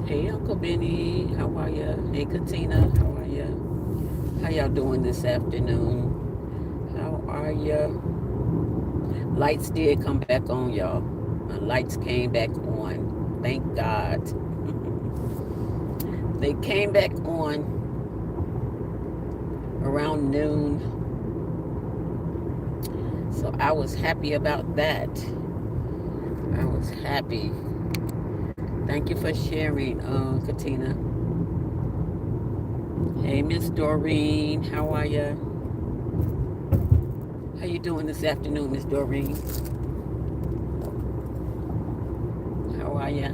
Hey, Uncle Benny, how are ya? Hey, Katina, how are ya? How y'all doing this afternoon? How are ya? Lights did come back on, y'all. My lights came back on. Thank God. They came back on around noon, so I was happy about that. I was happy. Thank you for sharing, Katina. Hey, Miss Doreen, how are ya? How you doing this afternoon, Miss Doreen? How are ya?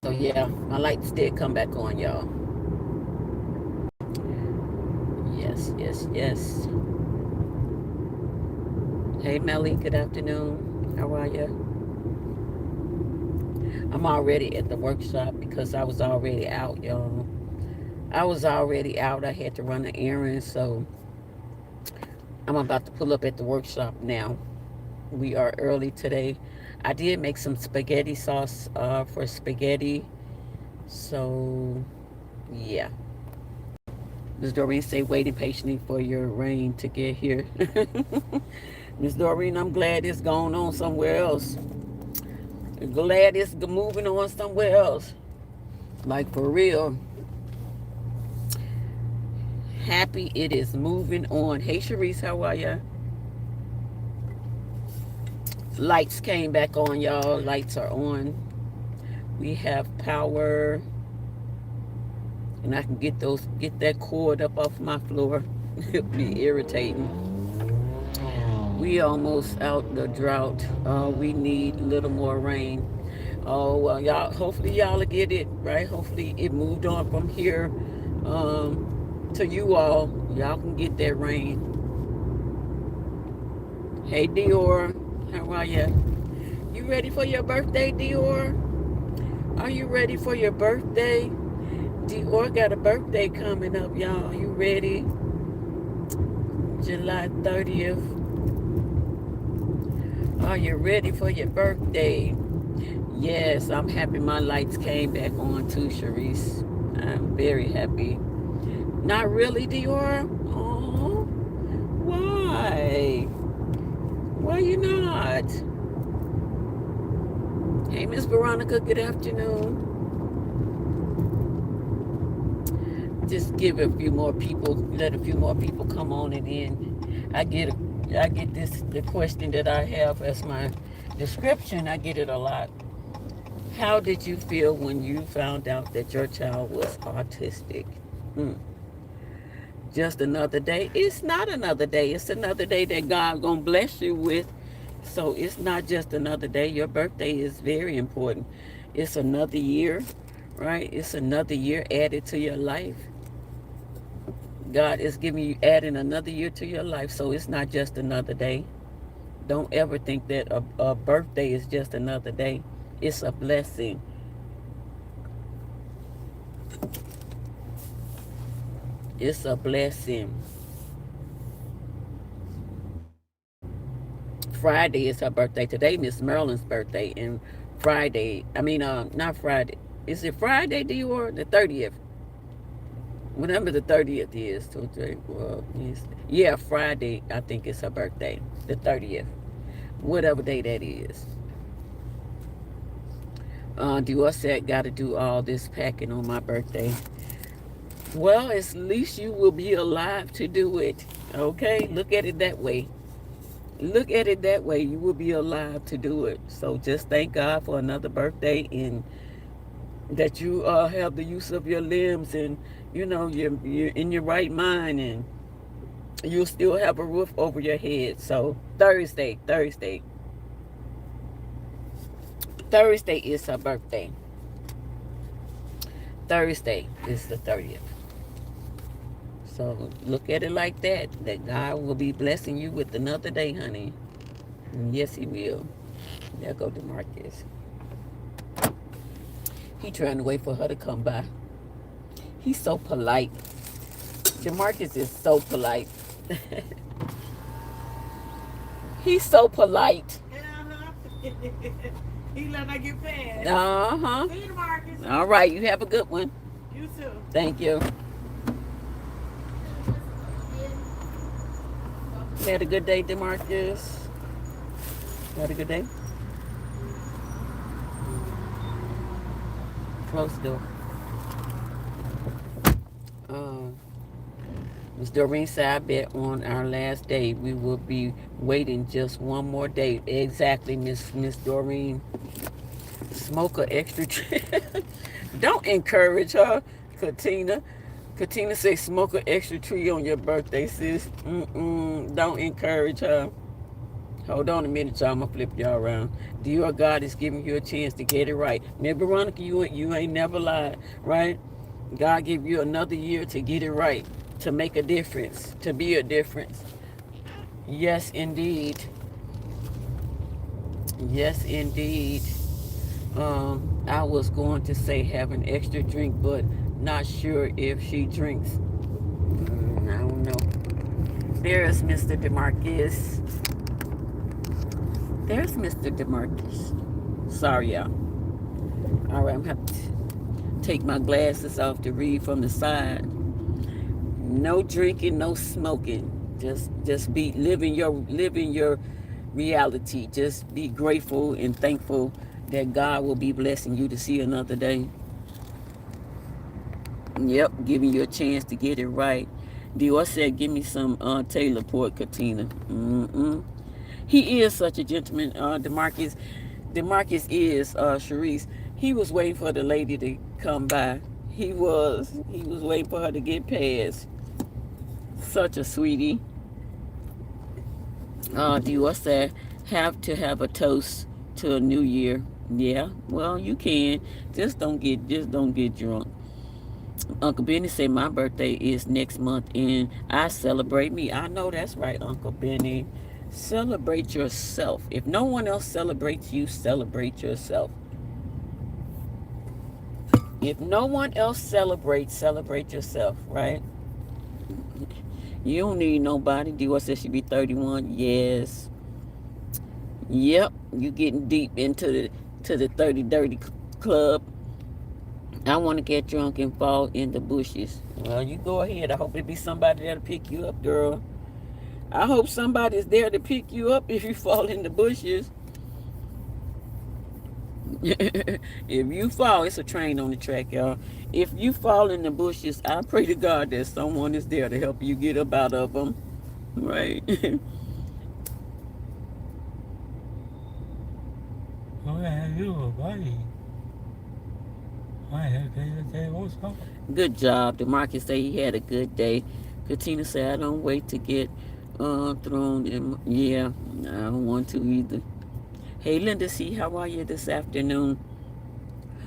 So yeah, my lights did come back on, y'all. Yes, yes, yes. Hey, Melly, good afternoon. How are you? I'm already at the workshop because I was already out, y'all. I was already out. I had to run an errand, so I'm about to pull up at the workshop now. We are early today. I did make some spaghetti sauce for spaghetti. So, yeah. Ms. Doreen say waiting patiently for your rain to get here. Miss Doreen, I'm glad it's gone on somewhere else. Glad it's moving on somewhere else. Like for real. Happy it is moving on. Hey Sharice, how are ya? Lights came back on, y'all. Lights are on. We have power. And I can get that cord up off my floor. It'll be irritating. We almost out the drought. We need a little more rain. Oh well, y'all. Hopefully y'all will get it right. Hopefully it moved on from here to you all. Y'all can get that rain. Hey Dior, how are ya? You ready for your birthday, Dior? Are you ready for your birthday? Dior got a birthday coming up, y'all. You ready? July 30th. Are you ready for your birthday? Yes, I'm happy my lights came back on too, Sharice. I'm very happy. Not really, Dior? Oh, why? Why you not? Hey, Miss Veronica, good afternoon. Just give a few more people, let a few more people come on and in. I get this, the question that I have as my description, I get it a lot. How did you feel when you found out that your child was autistic? Hmm. Just another day. It's not another day. It's another day that God gonna bless you with. So it's not just another day. Your birthday is very important. It's another year, right? It's another year added to your life. God is giving you adding another year to your life. So it's not just another day. Don't ever think that a birthday is just another day. It's a blessing. It's a blessing. Friday is her birthday. Today, Miss Marilyn's birthday, and not Friday. Is it Friday, Dior? The 30th. Whenever the 30th is. Yeah, Friday, I think it's her birthday. The 30th. Whatever day that is. Dior said, got to do all this packing on my birthday. Well, at least you will be alive to do it. Okay? Look at it that way. Look at it that way. You will be alive to do it. So just thank God for another birthday and that you have the use of your limbs and you're in your right mind and you'll still have a roof over your head. So Thursday is her birthday. Thursday is the 30th. So look at it like that. That God will be blessing you with another day, honey. And yes, He will. There go DeMarcus. He trying to wait for her to come by. He's so polite. DeMarcus is so polite. He's so polite. He let I get past. Uh-huh. See you, Marcus. All right, you have a good one. You too. Thank you. Had a good day, Demarcus. Had a good day. Close the door. Uh, Ms. Doreen said, I bet on our last day we will be waiting just one more day. Exactly, Miss Doreen. Smoke a extra tree. Don't encourage her, Katina. Katina say smoke an extra tree on your birthday, sis. Don't encourage her. Hold on a minute, y'all. I'm gonna flip y'all around. Your God is giving you a chance to get it right. Remember, Veronica, you ain't never lied, right? God give you another year to get it right, to make a difference, to be a difference. Yes, indeed. Yes, indeed. I was going to say have an extra drink, but not sure if she drinks. I don't know. There's Mr. DeMarcus. There's Mr. DeMarcus. Sorry, y'all. All right, I'm gonna have to take my glasses off to read from the side. No drinking, no smoking. Just be living your reality. Just be grateful and thankful that God will be blessing you to see another day. Yep, giving you a chance to get it right. Dior said, "Give me some Taylor Port, Katina." He is such a gentleman. Demarcus is Sharice. He was waiting for the lady to come by. He was waiting for her to get past. Such a sweetie. Dior said, "Have to have a toast to a new year." Yeah, well, you can. Just don't get drunk. Uncle Benny said my birthday is next month and I celebrate me. I know that's right, Uncle Benny. Celebrate yourself. If no one else celebrates you, celebrate yourself. If no one else celebrates, celebrate yourself, right? You don't need nobody. Dior said she be 31. Yes. Yep. You getting deep into the 30 dirty club. I want to get drunk and fall in the bushes. Well, you go ahead. I hope it be somebody that'll pick you up, girl. I hope somebody's there to pick you up if you fall in the bushes. If you fall, it's a train on the track, y'all. If you fall in the bushes, I pray to God that someone is there to help you get up out of them. Right? Good job. DeMarcus said he had a good day. Katina said, I don't wait to get thrown in. Yeah, I don't want to either. Hey, Linda C., how are you this afternoon?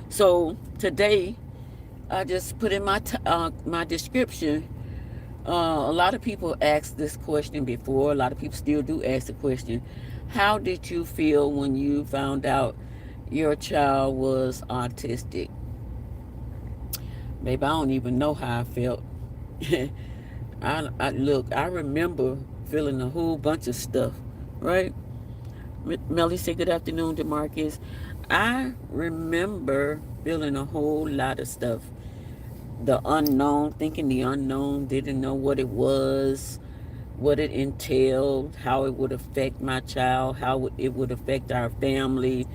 So today, I just put in my description. A lot of people asked this question before. A lot of people still do ask the question. How did you feel when you found out your child was autistic? Maybe I don't even know how I felt. I remember feeling a whole bunch of stuff, right? Melly said, good afternoon, DeMarcus. I remember feeling a whole lot of stuff. The unknown, thinking the unknown, didn't know what it was, what it entailed, how it would affect my child, how it would affect our family,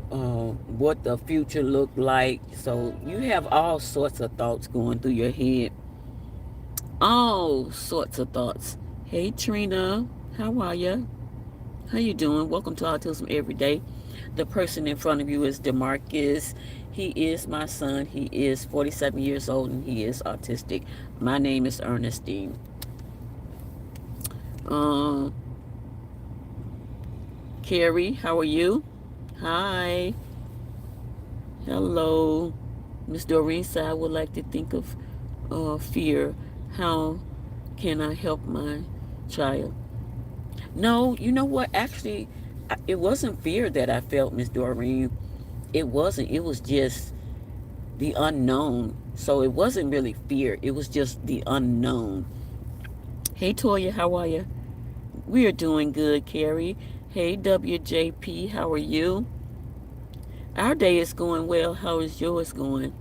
what the future looked like. So you have all sorts of thoughts going through your head. All sorts of thoughts. Hey Trina, how are you? How you doing? Welcome to Autism Everyday. The person in front of you is DeMarcus. He is my son. He is 47 years old and he is autistic. My name is Ernestine. Um, Carrie, how are you? Hi. Hello. Miss Doreen said I would like to think of fear. How can I help my child? No, you know what? Actually, it wasn't fear that I felt, Miss Doreen. It wasn't. It was just the unknown. So it wasn't really fear. It was just the unknown. Hey, Toya, how are you? We are doing good, Carrie. Hey, WJP, how are you? Our day is going well. How is yours going?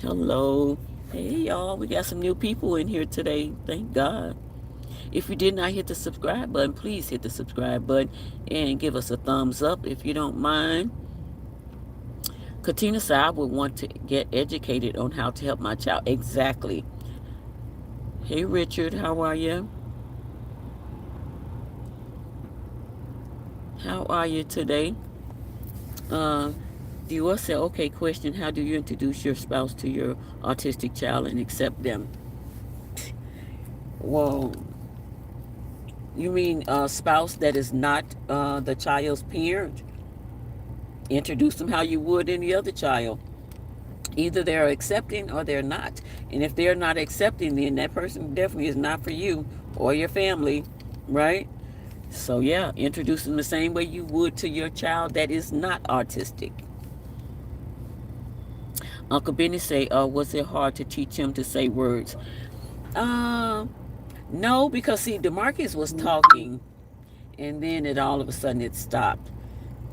Hello. Hey, y'all. We got some new people in here today. Thank God. If you did not hit the subscribe button, please hit the subscribe button and give us a thumbs up if you don't mind. Katina said, I would want to get educated on how to help my child. Exactly. Hey, Richard. How are you? How are you today? Uh, Dior said, okay, question. How do you introduce your spouse to your autistic child and accept them? Well, you mean a spouse that is not the child's parent? Introduce them how you would any other child. Either they're accepting or they're not. And if they're not accepting, then that person definitely is not for you or your family, right? So, yeah, introduce them the same way you would to your child that is not autistic. Uncle Benny say, was it hard to teach him to say words? Uh, no, because see, Demarcus was talking, and then it all of a sudden it stopped.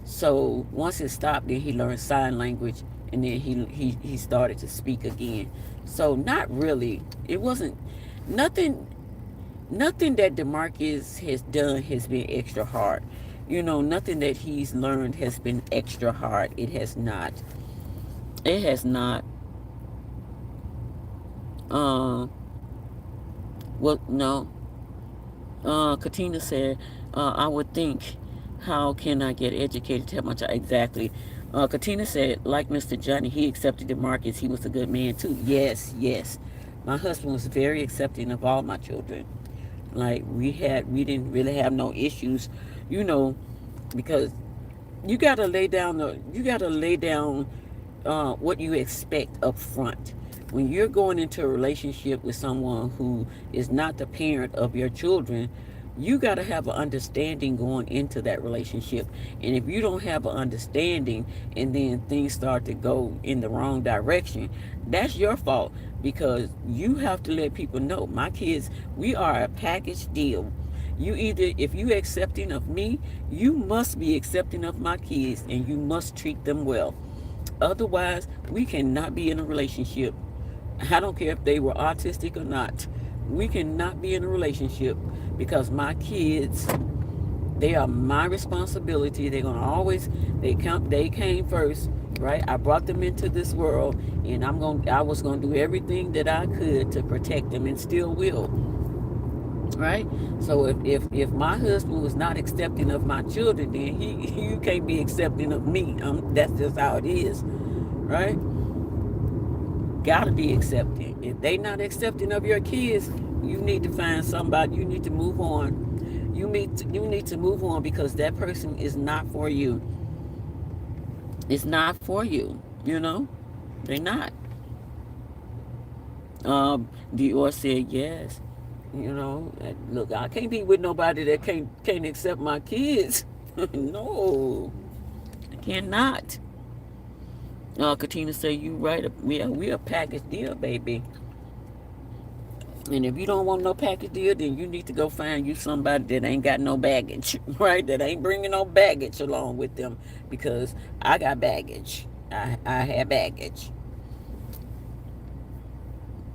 So once it stopped, then he learned sign language, and then he started to speak again. So not really. It wasn't nothing. Nothing that Demarcus has done has been extra hard. You know, nothing that he's learned has been extra hard. It has not. It has not. Uh, well, no. Katina said, I would think, how can I get educated to help my child? Exactly. Katina said, like Mr. Johnny, he accepted Demarcus. He was a good man, too. Yes, yes. My husband was very accepting of all my children. Like, we didn't really have no issues, you know, because you gotta lay down what you expect up front. When you're going into a relationship with someone who is not the parent of your children, you got to have an understanding going into that relationship. And if you don't have an understanding and then things start to go in the wrong direction, that's your fault, because you have to let people know, my kids, we are a package deal. You either, if you accepting of me, you must be accepting of my kids, and you must treat them well. Otherwise, we cannot be in a relationship. I don't care if they were autistic or not. We cannot be in a relationship, because my kids, they are my responsibility. They're gonna always, they came first, right? I brought them into this world, and I was gonna do everything that I could to protect them, and still will, right? So if my husband was not accepting of my children, then you can't be accepting of me. That's just how it is, right? Gotta be accepting. If they not accepting of your kids, you need to find somebody. You need to move on. You need to move on, because that person is not for you. It's not for you. You know, they're not. Dior said yes. You know, look, I can't be with nobody that can't accept my kids. No, I cannot. Katina said, you right. We a package deal, baby. And if you don't want no package deal, then you need to go find you somebody that ain't got no baggage, right? That ain't bringing no baggage along with them, because I got baggage. I have baggage.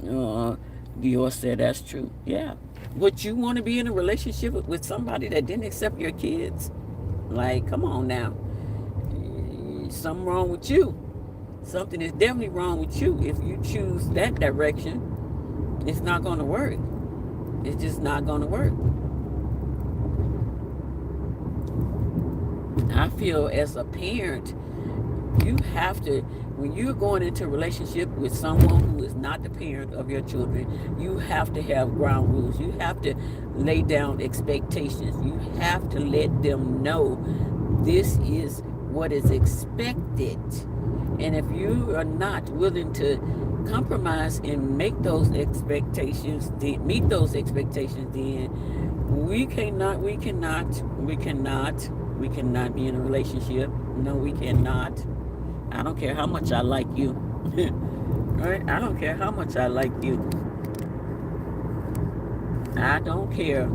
Uh, Dior said that's true. Yeah. Would you want to be in a relationship with somebody that didn't accept your kids? Like, come on now. Something wrong with you. Something is definitely wrong with you if you choose that direction. It's not going to work. It's just not going to work. I feel as a parent, you have to, when you're going into a relationship with someone who is not the parent of your children, you have to have ground rules. You have to lay down expectations. You have to let them know this is what is expected. And if you are not willing to compromise and make those expectations, meet those expectations, then we cannot be in a relationship. No, we cannot. I don't care how much I like you. Right? I don't care how much I like you. I don't care.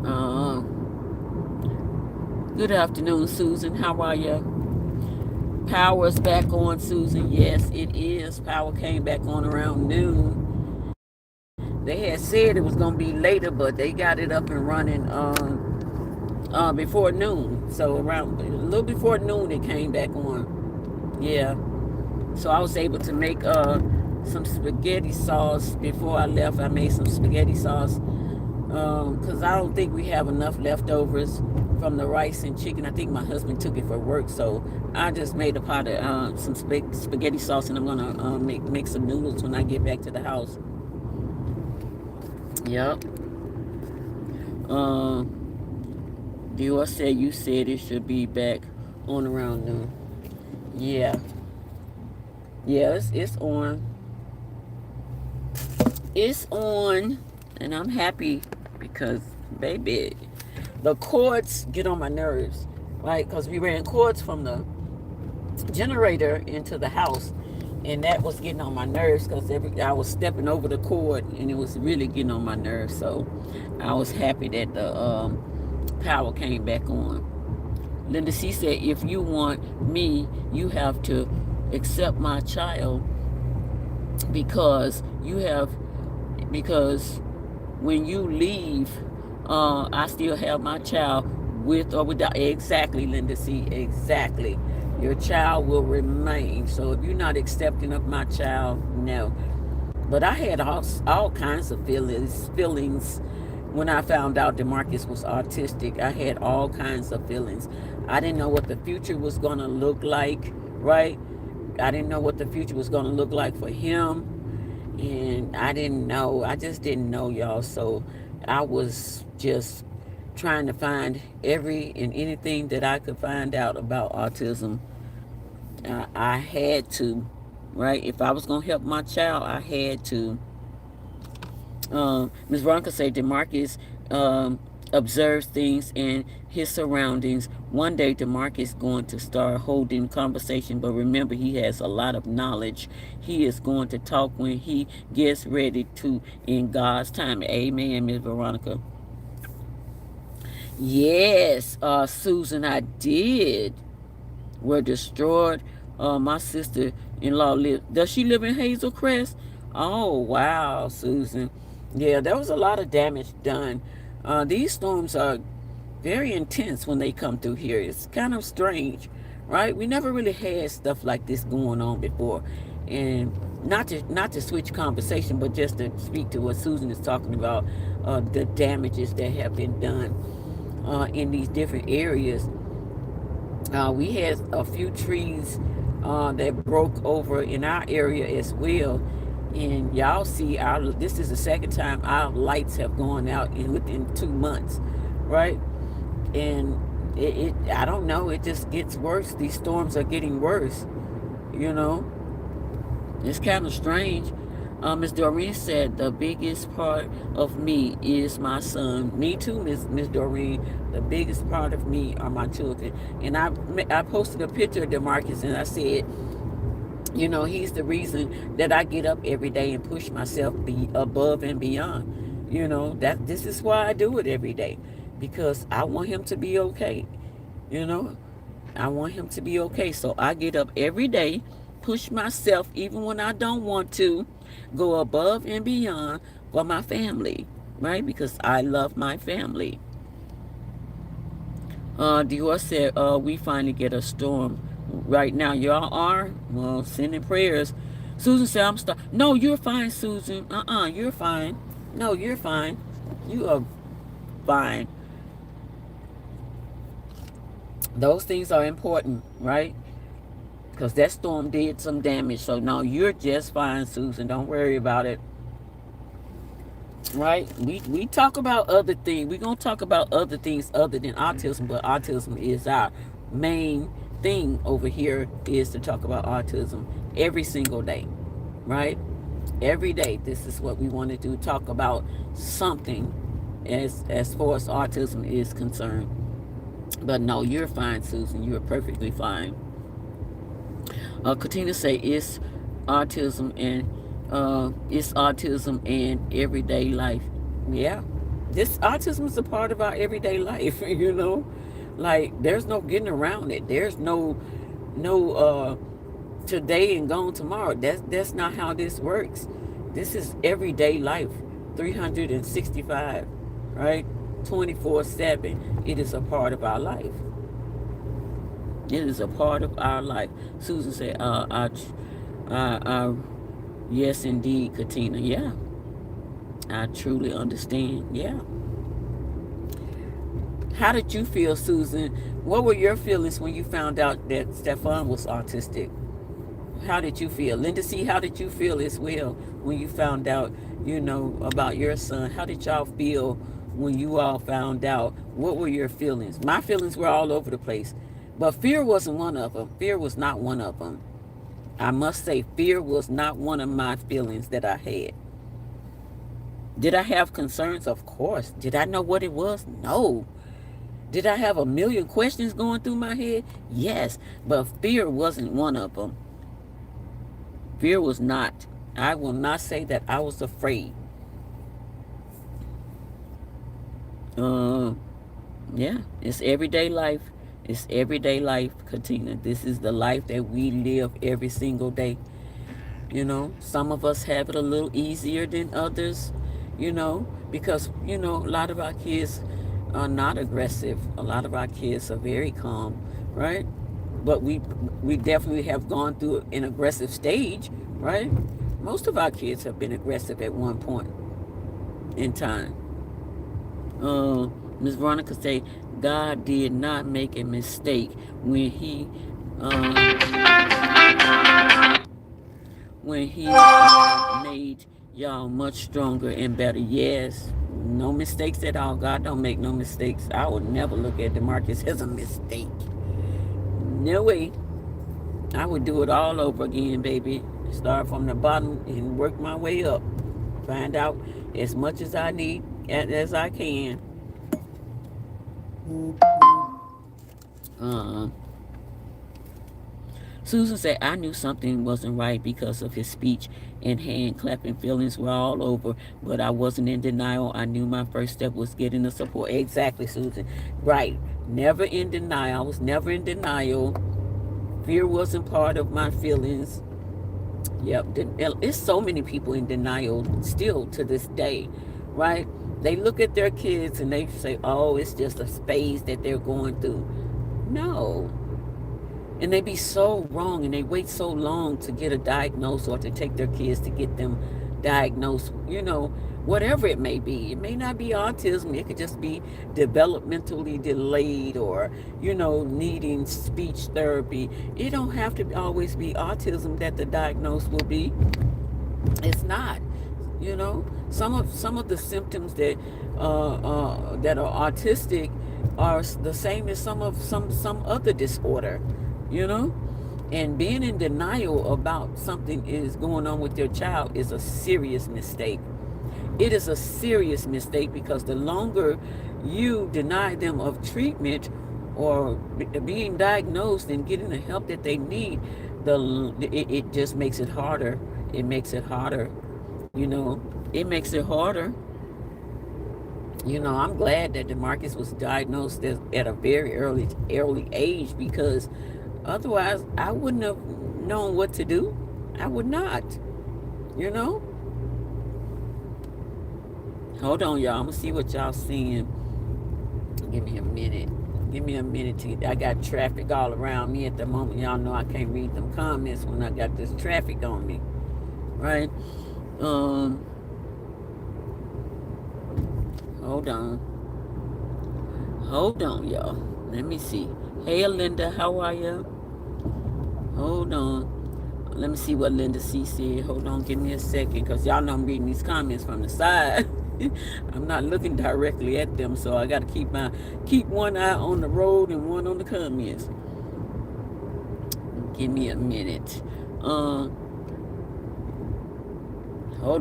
Uh, Good afternoon, Susan. How are you? Power's back on, Susan. Yes, it is. Power came back on around noon. They had said it was gonna be later, but they got it up and running before noon. So around a little before noon, it came back on. Yeah. So I was able to make some spaghetti sauce before I left. I made some spaghetti sauce because I don't think we have enough leftovers from the rice and chicken. I think my husband took it for work, so I just made a pot of some spaghetti sauce, and I'm gonna make some noodles when I get back to the house. Yep. Dior said you said it should be back on around noon. Yeah. Yeah, it's on. It's on, and I'm happy because, baby, the cords get on my nerves, right? Because we ran cords from the generator into the house, and that was getting on my nerves because I was stepping over the cord, and it was really getting on my nerves. So I was happy that the power came back on. Linda C said, if you want me, you have to accept my child because you have because when you leave, I still have my child with or without. Exactly, Linda C. Exactly. Your child will remain. So if you're not accepting of my child, no. But I had all kinds of feelings when I found out DeMarcus was autistic. I had all kinds of feelings. I didn't know what the future was going to look like, right? I didn't know what the future was going to look like for him. And I just didn't know, y'all. So I was just trying to find every and anything that I could find out about autism. I had to, right? If I was going to help my child, I had to. Ms. Veronica said DeMarcus observes things in his surroundings. One day DeMarcus is going to start holding conversation, but remember he has a lot of knowledge. He is going to talk when he gets ready to in God's time. Amen, Ms. Veronica. Yes, Susan, I did. Were destroyed. My sister-in-law does she live in Hazel Crest? Oh, wow, Susan. Yeah, there was a lot of damage done. These storms are very intense when they come through here. It's kind of strange, right? We never really had stuff like this going on before. And not to switch conversation, but just to speak to what Susan is talking about, the damages that have been done in these different areas. We had a few trees that broke over in our area as well. And y'all see, this is the second time our lights have gone out within 2 months, right? And I don't know, it just gets worse. These storms are getting worse, you know. It's kind of strange. Ms. Doreen said, the biggest part of me is my son. Me too, Miss Doreen. The biggest part of me are my children. And I posted a picture of DeMarcus, and I said, you know, he's the reason that I get up every day and push myself above and beyond. You know, this is why I do it every day. Because I want him to be okay. You know, I want him to be okay. So I get up every day, push myself even when I don't want to, go above and beyond for my family, right? Because I love my family. Dior said, we finally get a storm right now. Y'all are? Well, sending prayers. Susan said, No, you're fine, Susan. You're fine. No, you're fine. You are fine. Those things are important, right? Because that storm did some damage. So, no, you're just fine, Susan. Don't worry about it. Right? We talk about other things. We're going to talk about other things other than autism, but autism is our main thing over here, is to talk about autism every single day, right? Every day, this is what we want to do, talk about something as far as autism is concerned. But no, you're fine, Susan. You're perfectly fine. Katina say it's autism and everyday life. Yeah, this autism is a part of our everyday life. You know, Like, there's no getting around it. There's no today and gone tomorrow. That's not how this works. This is everyday life, 365, right? 24/7. It is a part of our life. It is a part of our life. Susan said, yes, indeed, Katina. Yeah, I truly understand. Yeah. How did you feel, Susan? What were your feelings when you found out that Stefan was autistic? How did you feel? Linda C., how did you feel as well when you found out, about your son? How did y'all feel when you all found out? What were your feelings? My feelings were all over the place. But fear wasn't one of them. Fear was not one of them. I must say, fear was not one of my feelings that I had. Did I have concerns? Of course. Did I know what it was? No. Did I have a million questions going through my head? Yes. But fear wasn't one of them. Fear was not. I will not say that I was afraid. Uh, yeah, it's everyday life. It's everyday life, Katina. This is the life that we live every single day. Some of us have it a little easier than others, because, a lot of our kids are not aggressive. A lot of our kids are very calm, right? But we definitely have gone through an aggressive stage, right? Most of our kids have been aggressive at one point in time. Ms. Veronica say God did not make a mistake when he made y'all much stronger and better. Yes, no mistakes at all. God don't make no mistakes. I would never look at DeMarcus as a mistake. No way. I would do it all over again, baby. Start from the bottom and work my way up. Find out as much as I need as I can. Uh, Susan said, I knew something wasn't right because of his speech and hand clapping. Feelings were all over, but I wasn't in denial. I knew my first step was getting the support. Exactly, Susan. Right. Never in denial. I was never in denial. Fear wasn't part of my feelings. Yep. It's so many people in denial still to this day, right? They look at their kids and they say, oh, it's just a phase that they're going through. No. And they be so wrong, and they wait so long to get a diagnosis or to take their kids to get them diagnosed, whatever it may be. It may not be autism. It could just be developmentally delayed or, needing speech therapy. It don't have to always be autism that the diagnosis will be. It's not. Some of the symptoms that are autistic are the same as some other disorder. And being in denial about something is going on with your child is a serious mistake. It is a serious mistake because the longer you deny them of treatment or being diagnosed and getting the help that they need, it just makes it harder. It makes it harder. It makes it harder. I'm glad that DeMarcus was diagnosed at a very early age, because otherwise I wouldn't have known what to do. I would not. Hold on, y'all. I'm gonna see what y'all seeing. Give me a minute. I got traffic all around me at the moment. Y'all know I can't read them comments when I got this traffic on me, right? Hold on, y'all. Let me see. Hey, Linda, how are you? Hold on. Let me see what Linda C said. Hold on, give me a second, because y'all know I'm reading these comments from the side. I'm not looking directly at them, so I got to keep one eye on the road and one on the comments. Give me a minute. Hold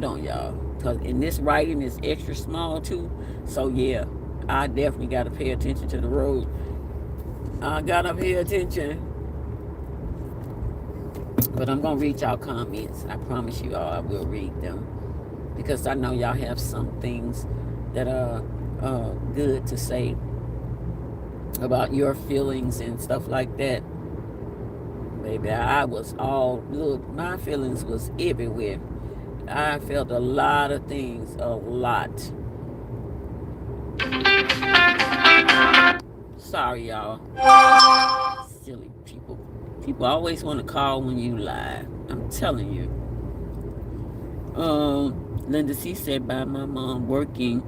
on, y'all, because in this writing is extra small too. So yeah, I definitely got to pay attention to the road. I got to pay attention. But I'm going to read y'all comments. I promise you all I will read them, because I know y'all have some things that are good to say. about your feelings and stuff like that. Baby, I was all, look, my feelings was everywhere. I felt a lot of things, a lot. Sorry, y'all. Silly people. People always want to call when you lie. I'm telling you. Linda C said, by my mom working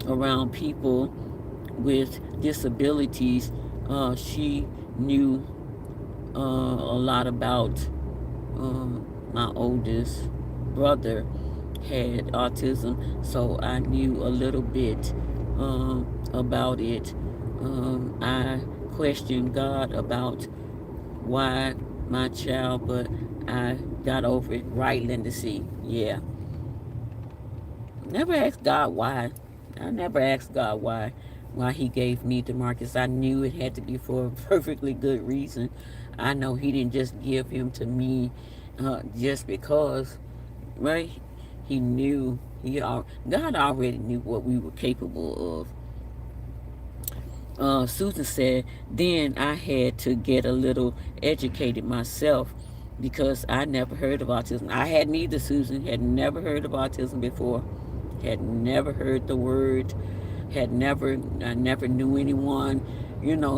around people with disabilities, she knew a lot about my oldest brother had autism, so I knew a little bit about it. I questioned God about why my child, but I got over it. Right, Linda C. Yeah. Never asked God why. I never asked God why he gave me Demarcus. I knew it had to be for a perfectly good reason. I know he didn't just give him to me just because, right? He knew God already knew what we were capable of. Susan said, then I had to get a little educated myself because I never heard of autism. I hadn't either, Susan, had never heard of autism before, had never heard the word, I never knew anyone,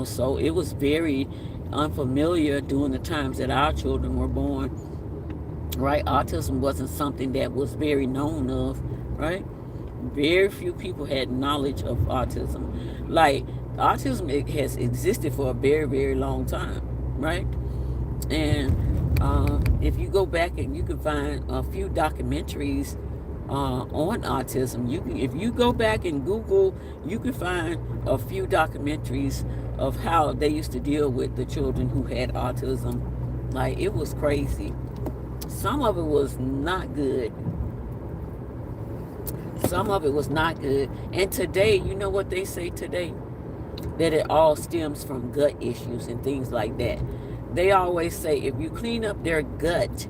so it was very unfamiliar during the times that our children were born, right? Autism wasn't something that was very known of, right? Very few people had knowledge of autism. Like, autism, it has existed for a very, very long time, right? And if you go back and you can find a few documentaries on autism, if you go back and Google, you can find a few documentaries of how they used to deal with the children who had autism. Like, it was crazy. Some of it was not good. Some of it was not good. And today, you know what they say today? That it all stems from gut issues and things like that. They always say if you clean up their gut,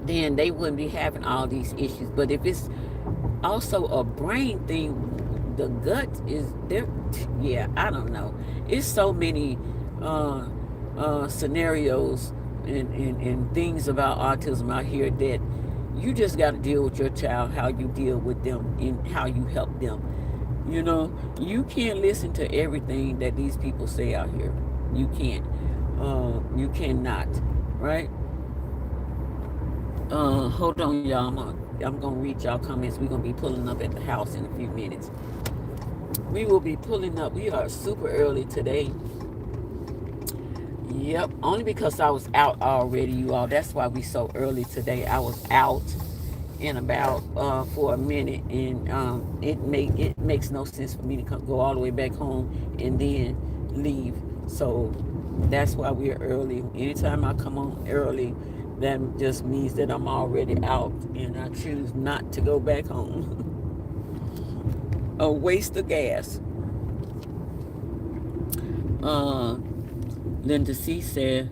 then they wouldn't be having all these issues. But if it's also a brain thing, the gut is there. Yeah, I don't know. It's so many scenarios and things about autism out here that you just got to deal with your child, how you deal with them and how you help them. You can't listen to everything that these people say out here. You can't. You cannot. Right? Hold on, y'all. I'm gonna read y'all comments. We're gonna be pulling up at the house in a few minutes. We will be pulling up. We are super early today. Yep, only because I was out already, you all. That's why we so early today. I was out and about for a minute, and it makes no sense for me to go all the way back home and then leave. So that's why we're early. Anytime I come on early, that just means that I'm already out, and I choose not to go back home. A waste of gas. Uh, Linda C said,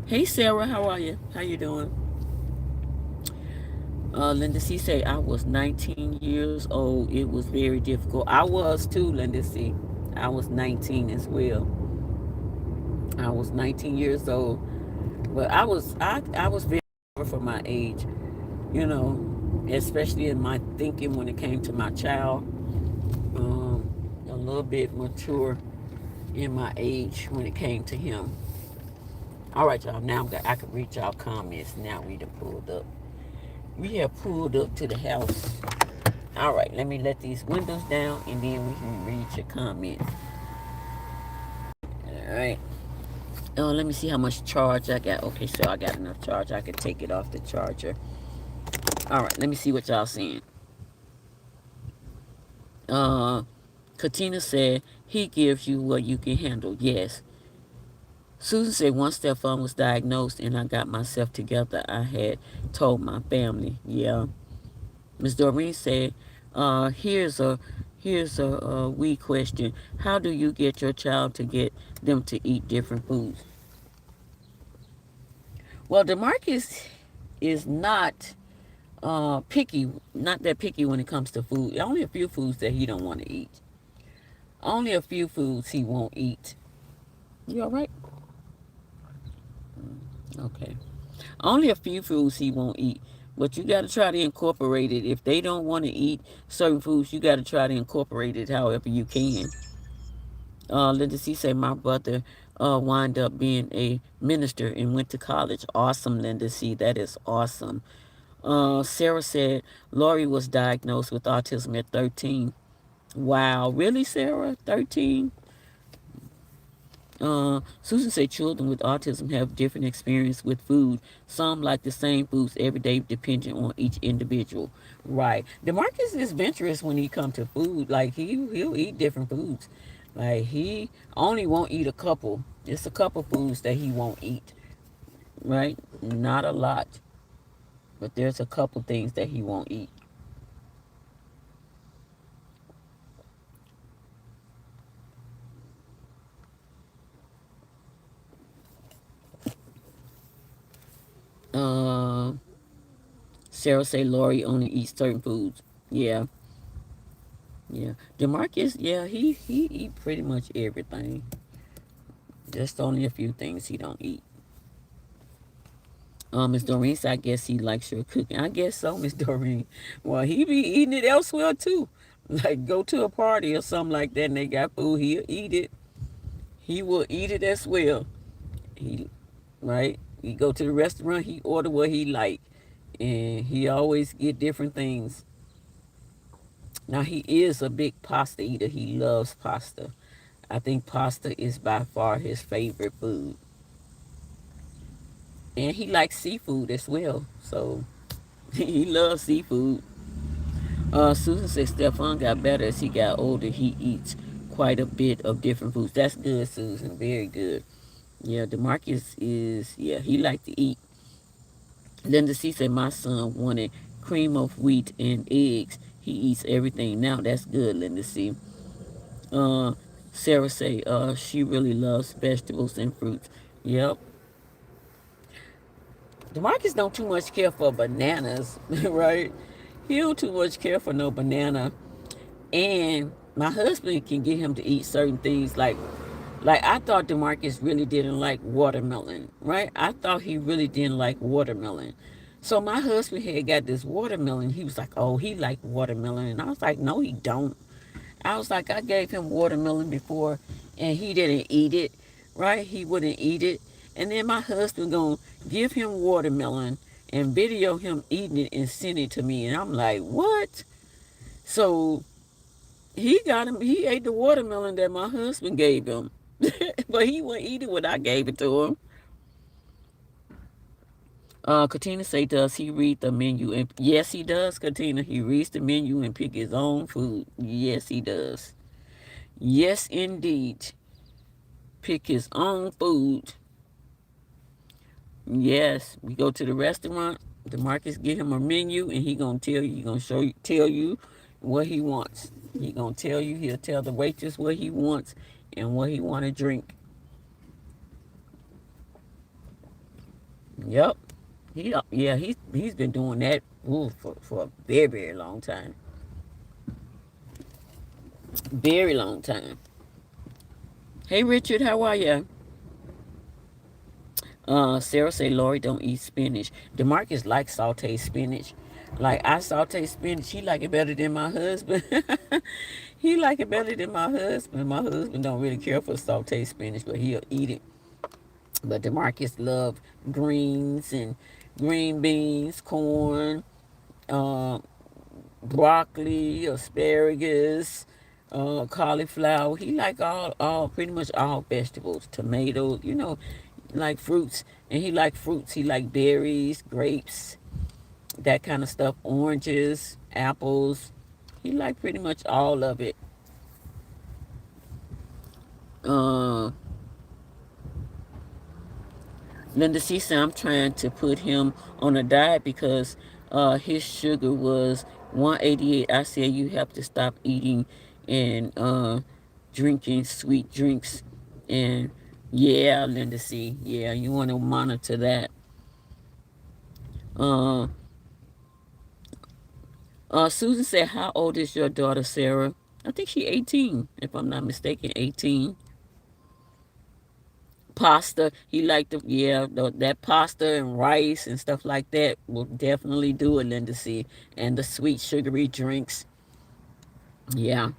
hey Sarah, how are you? How you doing? Linda C said, I was 19 years old. It was very difficult. I was too, Linda C. I was 19 as well. I was 19 years old. But I was very for my age, especially in my thinking when it came to my child. A little bit mature in my age when it came to him. All right, y'all. Now I can read y'all comments. Now we done pulled up. We have pulled up to the house. All right, let me let these windows down, and then we can read your comments. All right. Oh, let me see how much charge I got. Okay, so I got enough charge. I can take it off the charger. All right, let me see what y'all saying. Uh, Katina said, he gives you what you can handle. Yes. Susan said, once Stefan was diagnosed and I got myself together, I had told my family. Yeah. Miss Doreen said, here's a wee question. How do you get your child to get them to eat different foods? Well, DeMarcus is not picky, not that picky when it comes to food. Only a few foods that he don't want to eat. Only a few foods he won't eat. You all right? Okay. Only a few foods he won't eat. But you got to try to incorporate it. If they don't want to eat certain foods, you got to try to incorporate it however you can. Linda C say my brother wind up being a minister and went to college. Awesome, Linda C. That is awesome. Sarah said Lori was diagnosed with autism at 13. Wow, really, Sarah? 13? Susan said children with autism have different experience with food. Some like the same foods every day, depending on each individual. Right. Demarcus is adventurous when he comes to food. Like he'll eat different foods. Like he only won't eat a couple. It's a couple foods that he won't eat. Right. Not a lot, but there's a couple things that he won't eat. Uh, Sarah say Lori only eats certain foods. Yeah. Yeah, Demarcus. Yeah, he eat pretty much everything. Just only a few things he don't eat. Miss Doreen said, I guess he likes your cooking. I guess so, Miss Doreen. Well, he be eating it elsewhere too. Like go to a party or something like that, and they got food. He'll eat it. He will eat it as well. He right. He go to the restaurant. He order what he like, and he always get different things. Now he is a big pasta eater. He loves pasta. I think pasta is by far his favorite food. And he likes seafood as well. So he loves seafood. Susan said Stefan got better as he got older. He eats quite a bit of different foods. That's good, Susan. Very good. Yeah, Demarcus is, yeah, he like to eat. Linda C said my son wanted cream of wheat and eggs. He eats everything now. That's good, Linda C. Uh, Sarah say she really loves vegetables and fruits. Yep. Demarcus don't too much care for bananas, right? He don't too much care for no banana. And my husband can get him to eat certain things like I thought Demarcus really didn't like watermelon, right? I thought he really didn't like watermelon. So my husband had got this watermelon. He was like, "Oh, he like watermelon," and I was like, "No, he don't." I was like, I gave him watermelon before, and he didn't eat it, right? He wouldn't eat it, and then my husband gonna give him watermelon and video him eating it and send it to me, and I'm like, what? So he got him. He ate the watermelon that my husband gave him, but he wouldn't eat it when I gave it to him. Katina say, does he read the menu? And yes, he does, Katina. He reads the menu and pick his own food. Yes, he does. Yes, indeed. Pick his own food. Yes, we go to the restaurant. Demarcus get him a menu, and he gonna tell you. He gonna tell you what he wants. He gonna tell you. He'll tell the waitress what he wants and what he want to drink. Yep. He's been doing that for a very very long time. Very long time. Hey Richard, how are you? Sarah say Lori don't eat spinach. Demarcus likes sauteed spinach. Like I saute spinach, he like it better than my husband. He like it better than my husband. My husband don't really care for sauteed spinach, but he'll eat it. But Demarcus love greens and green beans, corn, uh, broccoli, asparagus, cauliflower. He like all pretty much all vegetables, tomatoes, like fruits. And he like fruits. He like berries, grapes, that kind of stuff, oranges, apples. He like pretty much all of it. Uh, Linda C said I'm trying to put him on a diet because his sugar was 188. I said you have to stop eating and drinking sweet drinks. And yeah, Linda C, yeah, you want to monitor that. Uh, Susan said, how old is your daughter, Sarah? I think she 18, if I'm not mistaken, 18. Pasta, he liked the, yeah, that pasta and rice and stuff like that will definitely do it, Linda C. And the sweet sugary drinks. Yeah.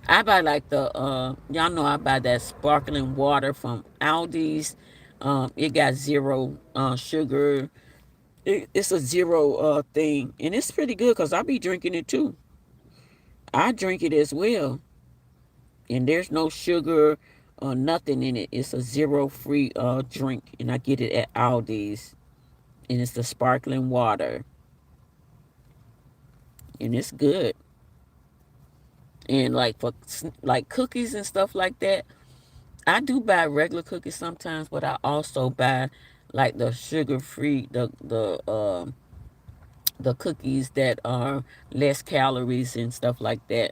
I buy like the y'all know I buy that sparkling water from Aldi's. It got zero sugar. It's a zero thing, and it's pretty good because I be drinking it too. I drink it as well, and there's no sugar or nothing in it. It's a zero free drink, and I get it at Aldi's, and it's the sparkling water, and it's good. And like for like cookies and stuff like that, I do buy regular cookies sometimes, but I also buy like the sugar free, the cookies that are less calories and stuff like that.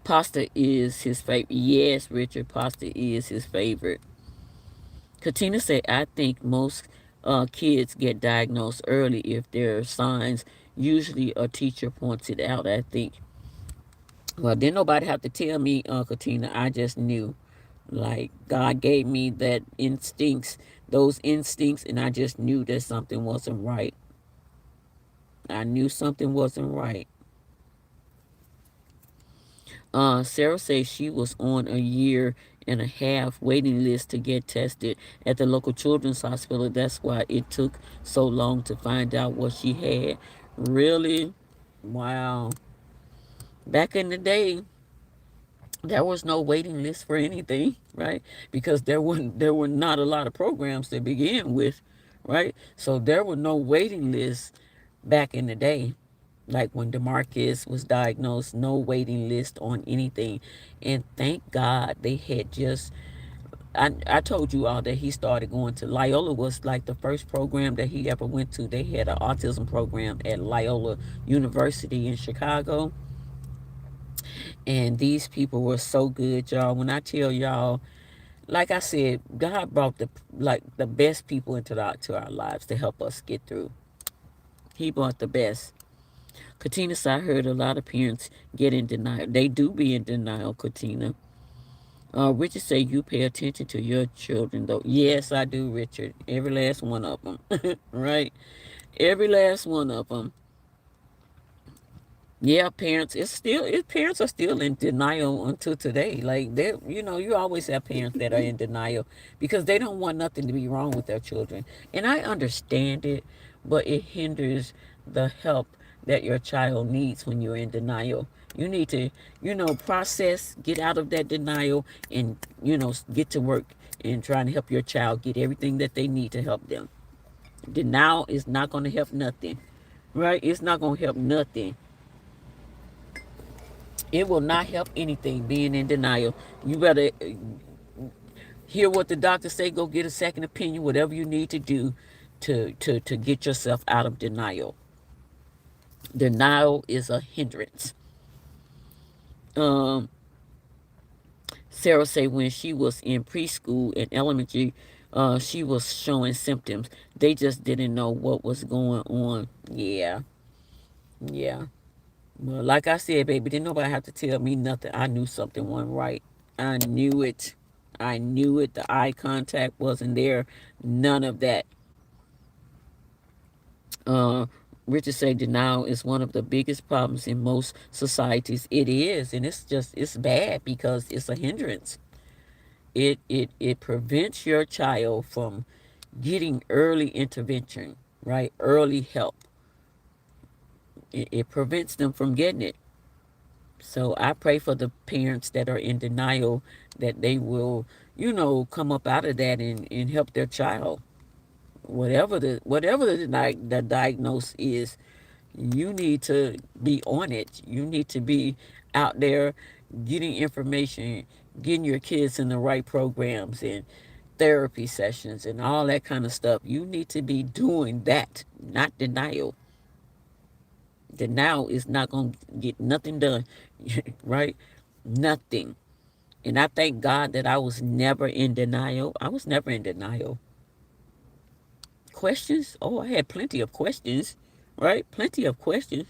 Pasta is his favorite. Yes, Richard, pasta is his favorite. Katina said, I think most kids get diagnosed early if there are signs. Usually a teacher points it out, I think. Well, didn't nobody have to tell me, Katina. I just knew. Like, God gave me that instincts, those instincts, and I just knew that something wasn't right. I knew something wasn't right. Sarah says she was on a year and a half waiting list to get tested at the local children's hospital. That's why it took so long to find out what she had. Really? Wow. Back in the day, there was no waiting list for anything, right? Because there were not a lot of programs to begin with, right? So there were no waiting lists back in the day. Like when Demarcus was diagnosed, no waiting list on anything. And thank God they had just I told you all that he started going to Loyola was like the first program that he ever went to. They had an autism program at Loyola University in Chicago. And these people were so good, y'all. When I tell y'all, like I said, God brought the best people into our lives to help us get through. He brought the best. Katina said, I heard a lot of parents get in denial. They do be in denial, Katina. Richard said, you pay attention to your children, though. Yes, I do, Richard. Every last one of them. Right? Every last one of them. Yeah, parents are still in denial until today. Like they, you always have parents that are in denial because they don't want nothing to be wrong with their children. And I understand it, but it hinders the help that your child needs when you're in denial. You need to, process, get out of that denial, and get to work and trying to help your child get everything that they need to help them. Denial is not going to help nothing, right? It's not going to help nothing. It will not help anything being in denial. You better hear what the doctor say, go get a second opinion, whatever you need to do to get yourself out of denial. Denial is a hindrance. Um, Sarah say when she was in preschool and elementary, she was showing symptoms. They just didn't know what was going on. Yeah, yeah. Well, like I said, baby, didn't nobody have to tell me nothing. I knew something wasn't right. I knew it. I knew it. The eye contact wasn't there. None of that. Uh, Richard said denial is one of the biggest problems in most societies. It is, and it's bad because it's a hindrance. It prevents your child from getting early intervention, right? Early help. It prevents them from getting it. So I pray for the parents that are in denial that they will, come up out of that and help their child. Whatever the diagnosis is, you need to be on it. You need to be out there getting information, getting your kids in the right programs and therapy sessions and all that kind of stuff. You need to be doing that, not denial. Denial is not going to get nothing done, right? Nothing. And I thank God that I was never in denial. I was never in denial. Questions? Oh, I had plenty of questions, right? Plenty of questions.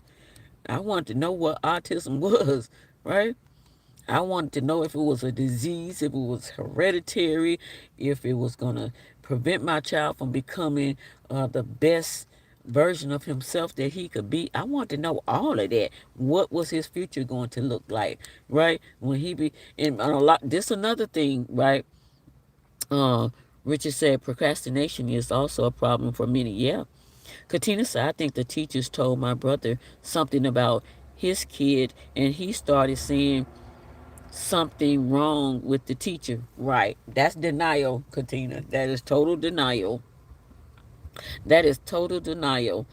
I wanted to know what autism was, right? I wanted to know if it was a disease, if it was hereditary, if it was going to prevent my child from becoming the best version of himself that he could be. I want to know all of that. What was his future going to look like, right? When he be and a lot. This another thing, right? Uh, Richard said procrastination is also a problem for many. Yeah, Katina said I think the teachers told my brother something about his kid, and he started saying something wrong with the teacher. Right? That's denial, Katina. That is total denial. That is total denial.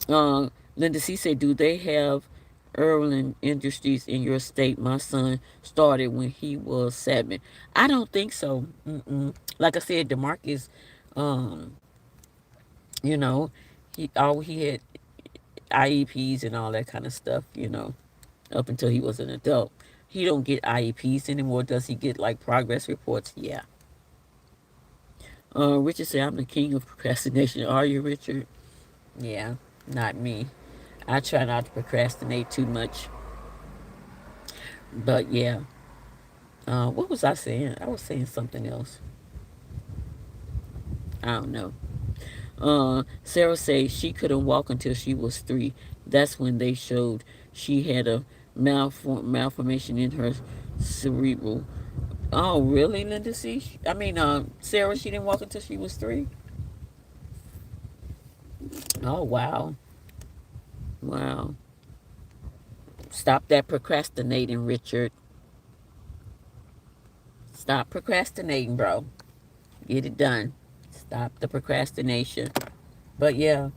Linda C said, "Do they have Erling Industries in your state?" My son started when he was 7. I don't think so. Mm-mm. Like I said, Demarcus, um, you know, he had IEPs and all that kind of stuff. Up until he was an adult. He don't get IEPs anymore. Does he get like progress reports? Yeah. Richard said, "I'm the king of procrastination." Are you, Richard? Yeah, not me. I try not to procrastinate too much. But yeah, what was I saying? I was saying something else. I don't know. Sarah says she couldn't walk until she was 3. That's when they showed she had a malformation in her cerebral. Oh, really, Linda? See, I mean, Sarah, she didn't walk until she was 3. Oh, wow, wow. Stop that procrastinating, Richard. Stop procrastinating, bro. Get it done. Stop the procrastination. But yeah,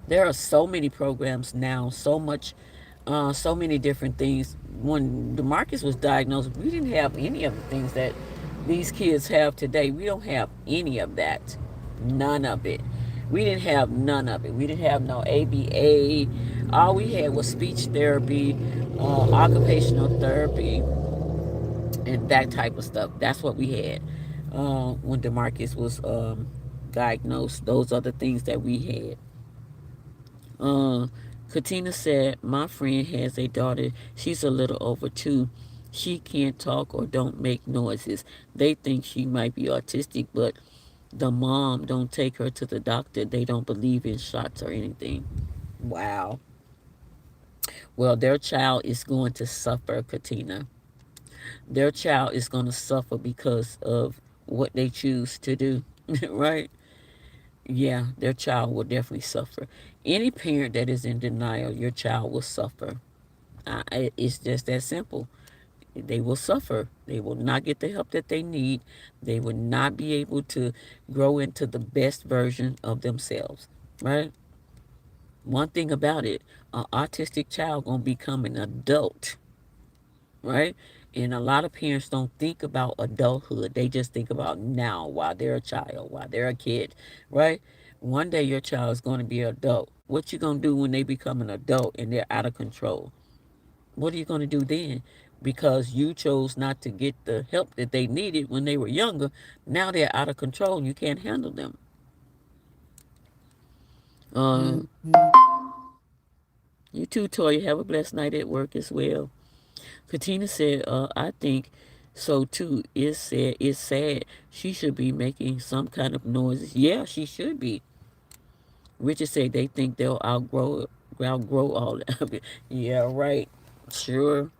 there are so many programs now, so many different things. When Demarcus was diagnosed, we didn't have any of the things that these kids have today. We don't have any of that. None of it. We didn't have none of it. We didn't have no ABA. All we had was speech therapy, occupational therapy, and that type of stuff. That's what we had when Demarcus was diagnosed. Those are the things that we had. Uh, Katina said, "My friend has a daughter. She's a little over 2. She can't talk or don't make noises. They think she might be autistic, but the mom don't take her to the doctor. They don't believe in shots or anything." Wow. Well, their child is going to suffer, Katina. Their child is going to suffer because of what they choose to do, right? Yeah, their child will definitely suffer. Any parent that is in denial, your child will suffer. It's just that simple. They will suffer. They will not get the help that they need. They will not be able to grow into the best version of themselves, right? One thing about it, an autistic child gonna become an adult, right? And a lot of parents don't think about adulthood. They just think about now while they're a child, while they're a kid, right? One day your child is going to be an adult. What you going to do when they become an adult and they're out of control? What are you going to do then? Because you chose not to get the help that they needed when they were younger. Now they're out of control and you can't handle them. Uh, you too, Toya. Have a blessed night at work as well. Katina said, "I think so too. It's sad. She should be making some kind of noises. Yeah, she should be." Richard said they think they'll outgrow all of it. Yeah, right. Sure.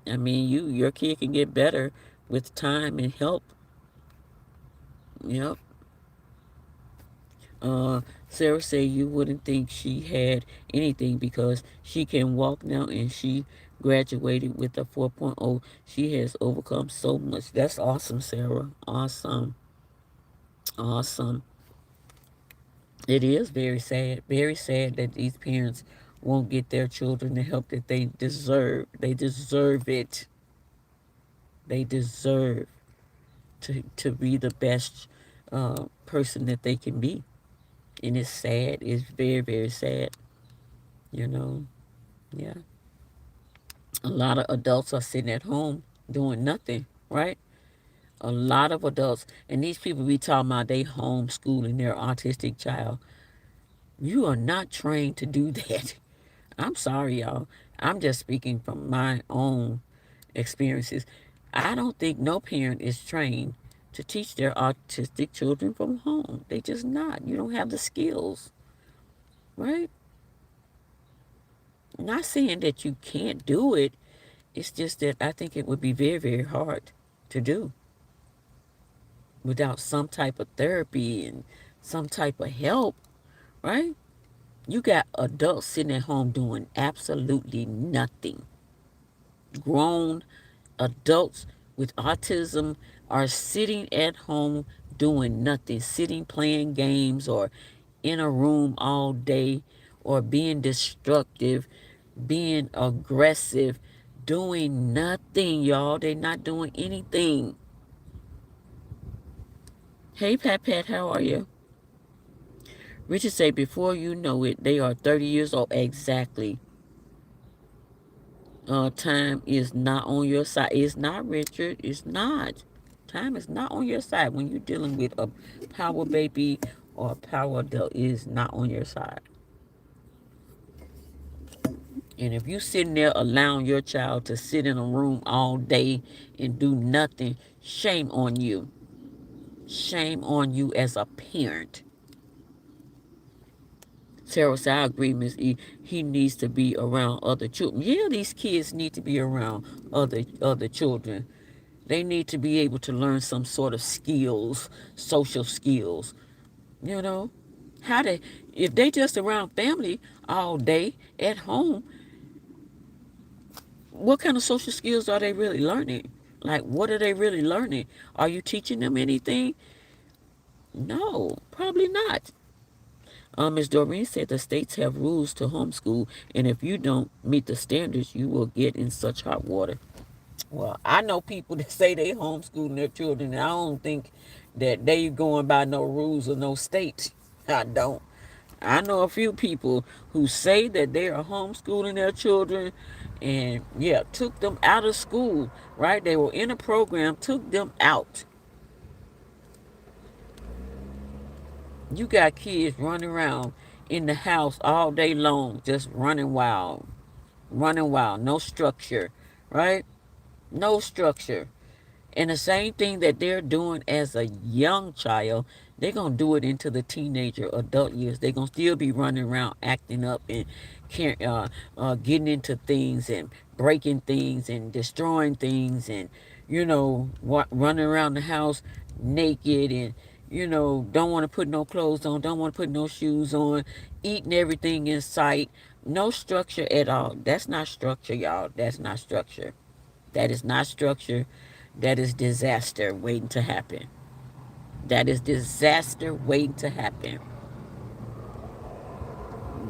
I mean, your kid can get better with time and help. Yep. Sarah said you wouldn't think she had anything because she can walk now and she graduated with a 4.0. She has overcome so much. That's awesome, Sarah. Awesome. Awesome. It is very sad that these parents won't get their children the help that they deserve. They deserve it. They deserve to be the best person that they can be. And it's sad. It's very sad. You know, yeah. A lot of adults are sitting at home doing nothing, right? A lot of adults, and these people be talking about they homeschooling their autistic child. You are not trained to do that. I'm sorry, y'all. I'm just speaking from my own experiences. I don't think no parent is trained to teach their autistic children from home. They just not. You don't have the skills, right? Not saying that you can't do it. It's just that I think it would be very, very hard to do without some type of therapy and some type of help, right? You got adults sitting at home doing absolutely nothing. Grown adults with autism are sitting at home doing nothing, sitting playing games or in a room all day or being destructive, being aggressive, doing nothing, y'all. They're not doing anything. Hey, Pat Pat, how are you? Richard say, before you know it, they are 30 years old. Exactly. Time is not on your side. It's not, Richard. It's not. Time is not on your side when you're dealing with a power baby or a power adult. It is not on your side. And if you sitting there allowing your child to sit in a room all day and do nothing, shame on you. Shame on you as a parent. Sarah said, I agree, Miss E. He needs to be around other children. Yeah, these kids need to be around other children. They need to be able to learn some sort of skills, social skills. You know, how to if they just around family all day at home, what kind of social skills are they really learning? Like, what are they really learning? Are you teaching them anything? No, probably not. Ms. Doreen said the states have rules to homeschool, and if you don't meet the standards, you will get in such hot water. Well, I know people that say they homeschooling their children, and I don't think that they going by no rules or no states. I don't. I know a few people who say that they are homeschooling their children and, yeah, took them out of school, right? They were in a program, took them out. You got kids running around in the house all day long, just running wild, no structure, right? No structure. And the same thing that they're doing as a young child, they're going to do it into the teenager, adult years. They're going to still be running around acting up and getting into things and breaking things and destroying things and, running around the house naked and, don't want to put no clothes on, don't want to put no shoes on, eating everything in sight. No structure at all. That's not structure, y'all. That's not structure. That is not structure. That is disaster waiting to happen. That is disaster waiting to happen.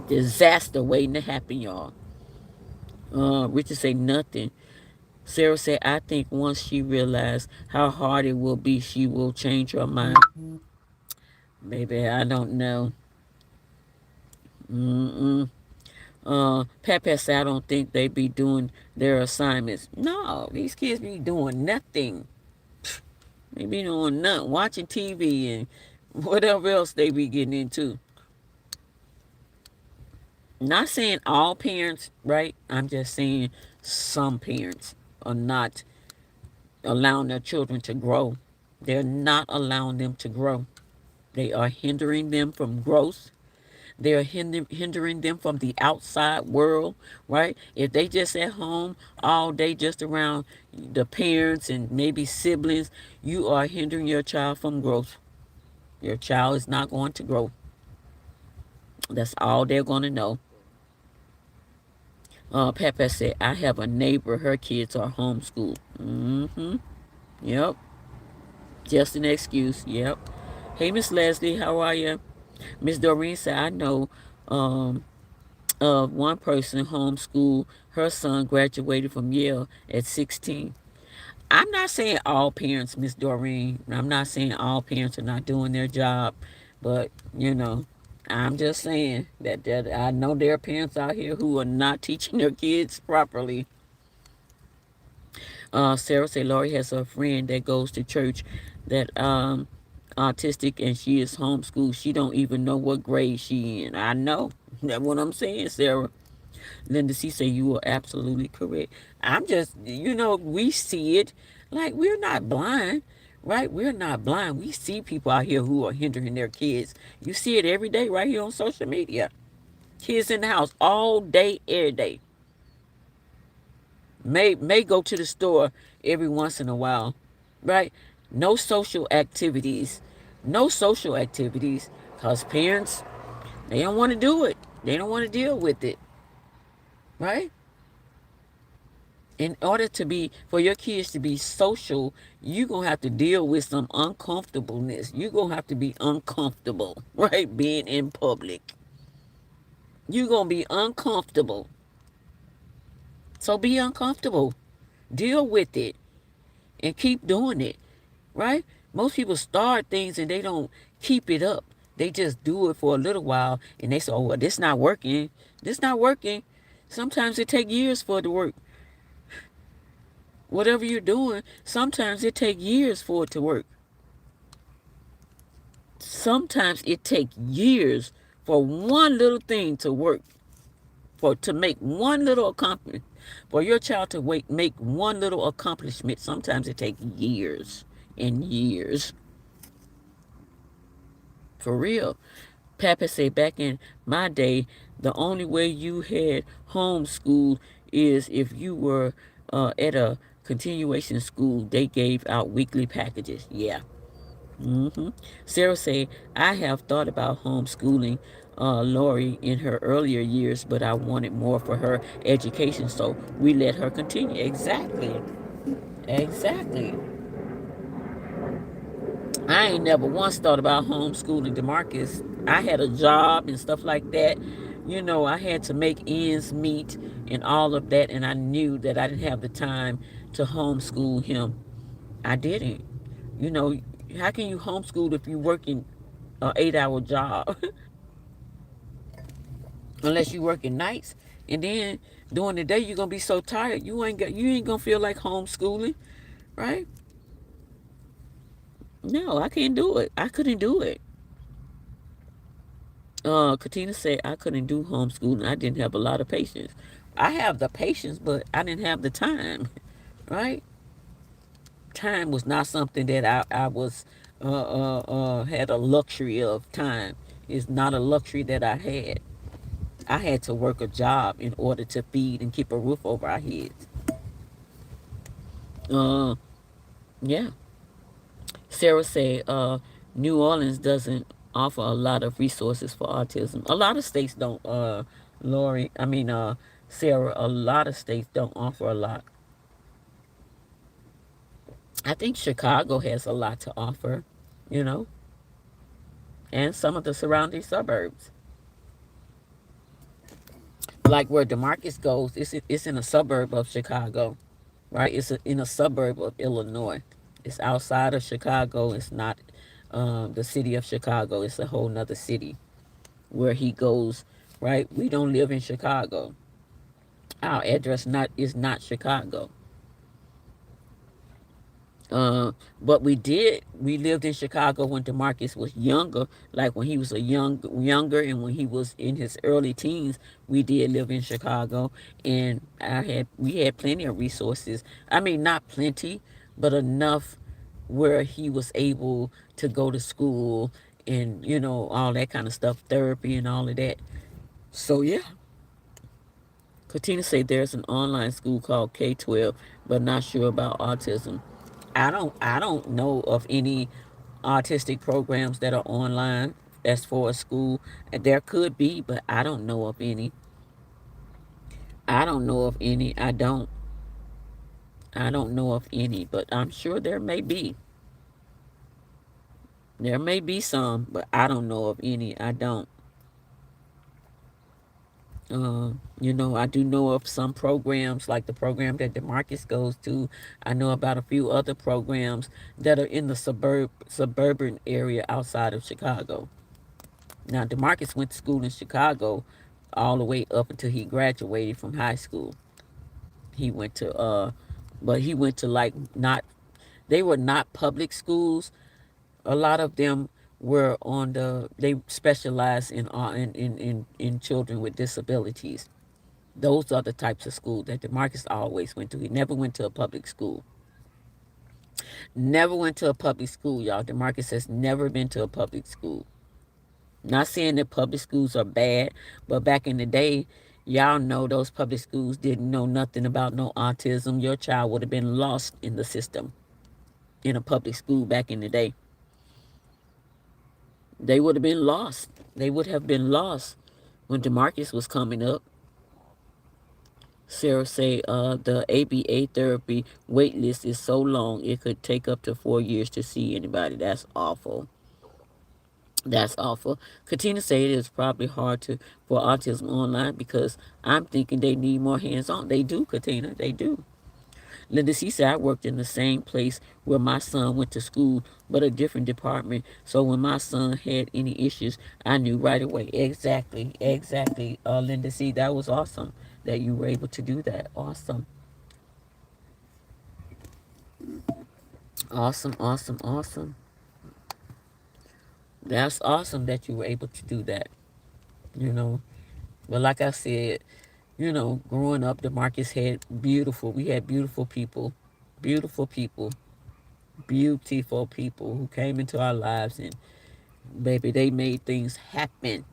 Disaster waiting to happen, y'all. Richard say nothing. Sarah said, I think once she realizes how hard it will be, she will change her mind. Maybe, I don't know. Mm-mm. Pepe said, I don't think they be doing their assignments. No, these kids be doing nothing. They be doing nothing, watching TV and whatever else they be getting into. Not saying all parents, right? I'm just saying some parents are not allowing their children to grow. They're not allowing them to grow. They are hindering them from growth. They're hindering them from the outside world, right? If they just at home all day, just around the parents and maybe siblings, you are hindering your child from growth. Your child is not going to grow. That's all they're going to know. Pepe said, I have a neighbor, her kids are homeschooled. Mm-hmm. Yep. Just an excuse. Yep. Hey, Miss Leslie, how are you? Miss Doreen said, I know um, of one person homeschooled. Her son graduated from Yale at 16. I'm not saying all parents, Miss Doreen. I'm not saying all parents are not doing their job. But, I'm just saying that I know there are parents out here who are not teaching their kids properly. Sarah said Lori has a friend that goes to church that autistic and she is homeschooled. She don't even know what grade she in. I know. That's what I'm saying, Sarah. Linda C say you are absolutely correct. I'm just, we see it. Like, we're not blind, right? We're not blind. We see people out here who are hindering their kids. You see it every day right here on social media. Kids in the house all day, every day. May go to the store every once in a while, right? No social activities. No social activities because parents, they don't want to do it. They don't want to deal with it, right? In order to be, for your kids to be social, you're going to have to deal with some uncomfortableness. You're going to have to be uncomfortable, right? Being in public. You're going to be uncomfortable. So be uncomfortable. Deal with it and keep doing it, right? Most people start things and they don't keep it up. They just do it for a little while and they say, oh, well, this not working. This not working. Sometimes it take years for it to work. Whatever you're doing, sometimes it take years for it to work. Sometimes it take years for one little thing to work, for to make one little accomplishment, for your child to make one little accomplishment. Sometimes it takes years and years. For real. Papa said back in my day, the only way you had homeschool is if you were at a continuation school. They gave out weekly packages. Yeah. Sarah said, I have thought about homeschooling Lori in her earlier years, but I wanted more for her education, so we let her continue. Exactly. Exactly. I ain't never once thought about homeschooling DeMarcus. I had a job and stuff like that. I had to make ends meet and all of that, and I knew that I didn't have the time to homeschool him. I didn't. You know, how can you homeschool if you're working an 8-hour job? Unless you working nights, and then during the day you're gonna be so tired you ain't gonna feel like homeschooling, right? No, I can't do it. I couldn't do it. Katina said I couldn't do homeschooling. I didn't have a lot of patience. I have the patience, but I didn't have the time, right? Time was not something that I was had a luxury of. Time is not a luxury that I had. I had to work a job in order to feed and keep a roof over our heads. Uh, yeah. Sarah said, New Orleans doesn't offer a lot of resources for autism. A lot of states don't, Lori, I mean, Sarah, a lot of states don't offer a lot. I think Chicago has a lot to offer, you know, and some of the surrounding suburbs. Like where DeMarcus goes, it's in a suburb of Chicago, right? In a suburb of Illinois. It's outside of Chicago. It's not the city of Chicago. It's a whole nother city where he goes, right? We don't live in Chicago. Our address not is not Chicago. Uh, but we lived in Chicago when DeMarcus was younger, like when he was younger and when he was in his early teens, we did live in Chicago and we had plenty of resources. I mean, not plenty, but enough where he was able to go to school and, all that kind of stuff, therapy and all of that. So yeah, Katina said there's an online school called K-12, but not sure about autism. I don't know of any autistic programs that are online as for a school. There could be, but I don't know of any. I don't know of any. I don't know of any, but I'm sure there may be. There may be some, but I don't know of any. I don't. I do know of some programs like the program that DeMarcus goes to. I know about a few other programs that are in the suburban area outside of Chicago. Now, DeMarcus went to school in Chicago all the way up until he graduated from high school. He went to, but he went to like not, they were not public schools. A lot of them were they specialized in children with disabilities. Those are the types of schools that DeMarcus always went to. He never went to a public school. Never went to a public school, y'all. DeMarcus has never been to a public school. Not saying that public schools are bad, but back in the day, y'all know those public schools didn't know nothing about no autism. Your child would have been lost in the system in a public school back in the day. They would have been lost. They would have been lost when DeMarcus was coming up. Sarah say the ABA therapy wait list is so long it could take up to 4 years to see anybody. That's awful. That's awful. Katina said it is probably hard to for autism online because I'm thinking they need more hands on. They do, Katina. They do. Linda C said I worked in the same place where my son went to school, but a different department. So when my son had any issues, I knew right away. Exactly, exactly. Linda C, that was awesome that you were able to do that. Awesome, awesome, awesome, awesome. That's awesome that you were able to do that. You know, but like I said, growing up, DeMarcus had beautiful. We had beautiful people, beautiful people who came into our lives, and baby, they made things happen.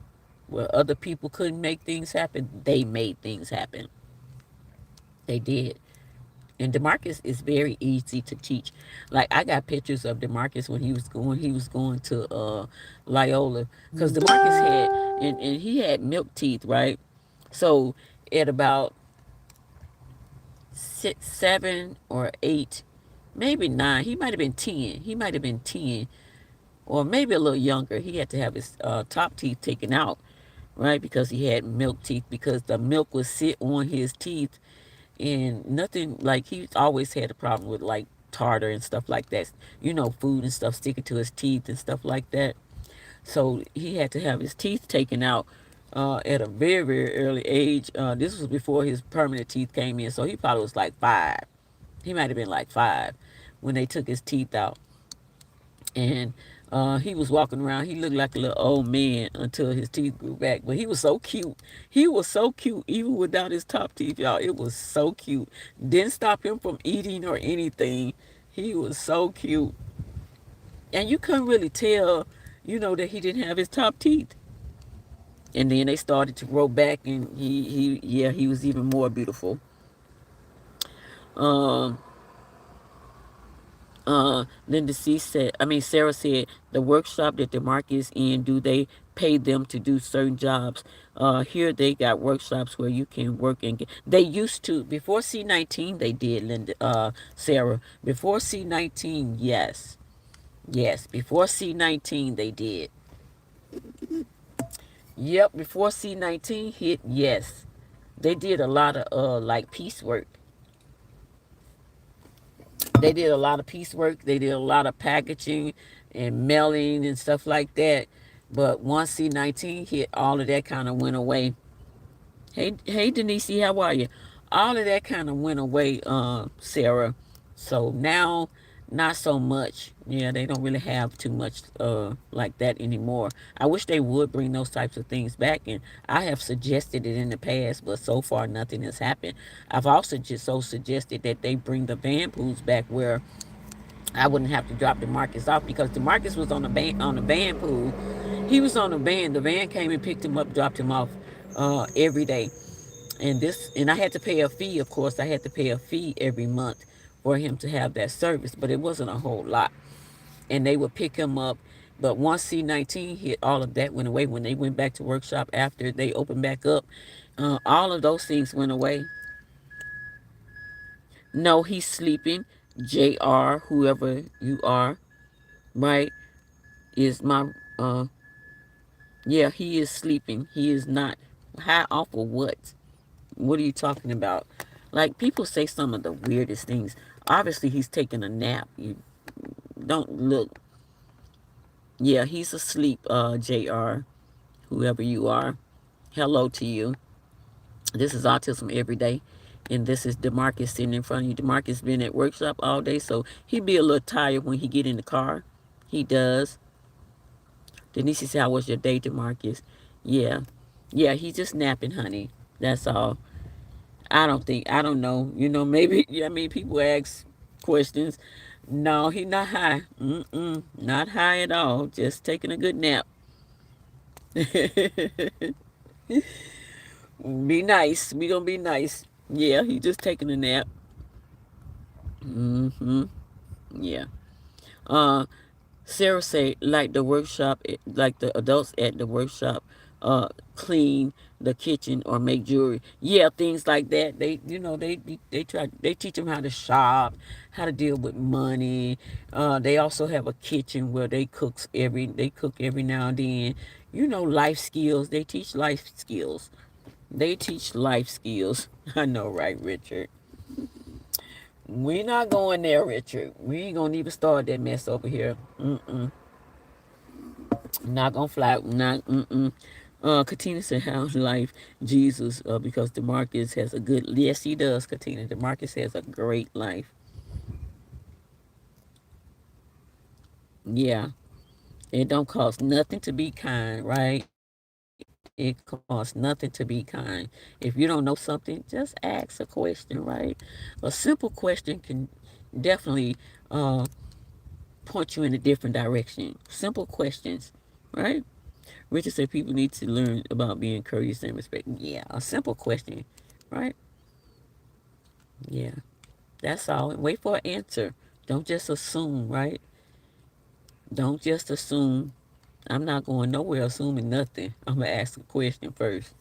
Where other people couldn't make things happen, they made things happen. They did. And DeMarcus is very easy to teach. Like I got pictures of DeMarcus when he was going to Loyola, because DeMarcus had and he had milk teeth, right? So at about 6, 7, or 8, maybe 9, he might have been 10. He might have been 10, or maybe a little younger. He had to have his top teeth taken out, right? Because he had milk teeth, because the milk would sit on his teeth, and nothing, like he always had a problem with like tartar and stuff like that. Food and stuff sticking to his teeth and stuff like that. So he had to have his teeth taken out at a very, very early age. This was before his permanent teeth came in, so he probably was like 5. He might have been like 5 when they took his teeth out. And he was walking around. He looked like a little old man until his teeth grew back. But he was so cute. He was so cute, even without his top teeth, y'all. It was so cute. Didn't stop him from eating or anything. He was so cute. And you couldn't really tell, that he didn't have his top teeth. And then they started to grow back, and he was even more beautiful. Um, Linda C said, Sarah said, the workshop that DeMarcus in, do they pay them to do certain jobs? Here they got workshops where you can work and get. They used to before C19. They did, Linda, Sarah. Before C19, yes, yes. Before C19, they did. Yep, before C19 hit, yes, they did a lot of like piecework. They did a lot of piecework. They did a lot of packaging and mailing and stuff like that. But once C19 hit, all of that kind of went away. Hey, Denise, how are you? All of that kind of went away, Sarah. So now, not so much. Yeah, they don't really have too much like that anymore. I wish they would bring those types of things back, and I have suggested it in the past, but so far nothing has happened. I've also just so suggested that they bring the van pools back where I wouldn't have to drop DeMarcus off, because DeMarcus was on the van pool. He was on the van. The van came and picked him up, dropped him off every day. And I had to pay a fee. Of course, I had to pay a fee every month for him to have that service, but it wasn't a whole lot. And they would pick him up. But once C19 hit, all of that went away. When they went back to workshop after they opened back up, all of those things went away. No, he's sleeping. JR, whoever you are, right, is my, yeah, he is sleeping. He is not. High off of what? What are you talking about? Like, people say some of the weirdest things. Obviously, he's taking a nap. You don't look. Yeah, he's asleep, JR, whoever you are. Hello to you. This is Autism Everyday. And this is DeMarcus sitting in front of you. DeMarcus been at workshop all day, so he be a little tired when he get in the car. He does. Denise said, how was your day, DeMarcus? Yeah. Yeah, he's just napping, honey. That's all. I don't know. Maybe, I mean, people ask questions. No, he not high. Not high at all. Just taking a good nap. Be nice. We gonna be nice. Yeah, he just taking a nap. Mm-hmm. Yeah. Uh, Sarah say like the workshop, like the adults at the workshop, clean the kitchen or make jewelry. Yeah, things like that. They teach them how to shop, how to deal with money. They also have a kitchen where they cook every now and then. Life skills. They teach life skills. They teach life skills. I know, right, Richard? We not going there, Richard. We ain't gonna even start that mess over here. Not gonna fly. Not. Katina said, "How's life, Jesus?" Because Demarcus has a good. Yes, he does. Katina. Demarcus has a great life. Yeah. It don't cost nothing to be kind, right? It costs nothing to be kind. If you don't know something, just ask a question, right? A simple question can definitely point you in a different direction. Simple questions, right? Richard said people need to learn about being courteous and respect. Yeah, a simple question, right? Yeah, that's all. And wait for an answer. Don't just assume, right? Don't just assume. I'm not going nowhere assuming nothing. I'm going to ask a question first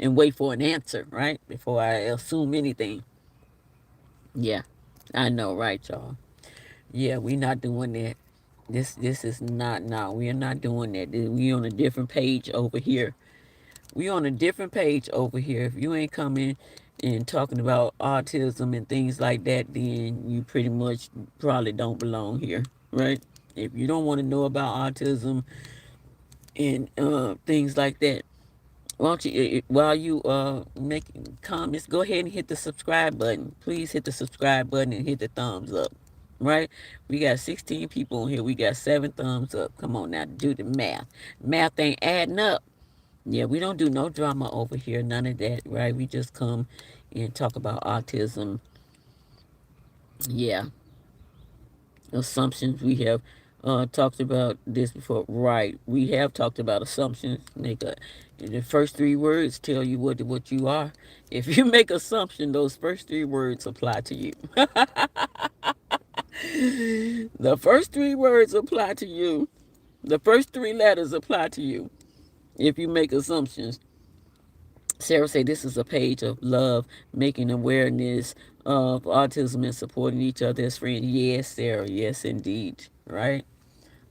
and wait for an answer, right? Before I assume anything. Yeah, I know, right, y'all? Yeah, we not doing that. This is not, no, we are not doing that. We on a different page over here. We on a different page over here. If you ain't coming and talking about autism and things like that, then you pretty much probably don't belong here, right? If you don't want to know about autism and things like that, why don't you, while you making comments, go ahead and hit the subscribe button. Please hit the subscribe button and hit the thumbs up, right? We got 16 people on here. We got 7 thumbs up. Come on now, do the math. Math ain't adding up. Yeah, we don't do no drama over here, none of that, right? We just come and talk about autism. Yeah, assumptions. We have talked about this before, right? We have talked about assumptions. The first 3 words tell you what you are. If you make assumption, those first 3 words apply to you. The first 3 words apply to you. The first 3 letters apply to you. If you make assumptions, Sarah say this is a page of love, making awareness of autism and supporting each other as friends. Yes, Sarah. Yes, indeed. Right?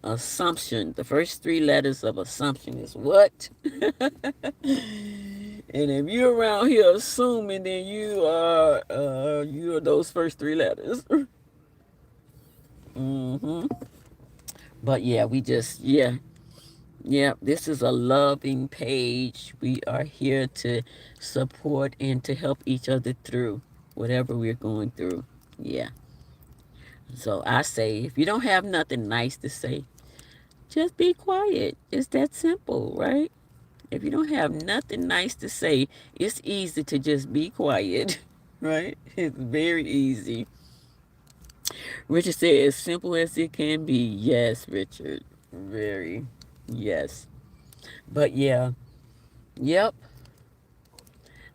Assumption. The first 3 letters of assumption is what? And if you're around here assuming, then you are those first 3 letters. hmm But yeah, yeah, this is a loving page. We are here to support and to help each other through whatever we're going through. Yeah. So I say, if you don't have nothing nice to say, just be quiet. It's that simple, right? If you don't have nothing nice to say, it's easy to just be quiet, right? It's very easy. Richard said, as simple as it can be. Yes, Richard. Very. Yes. But yeah. Yep.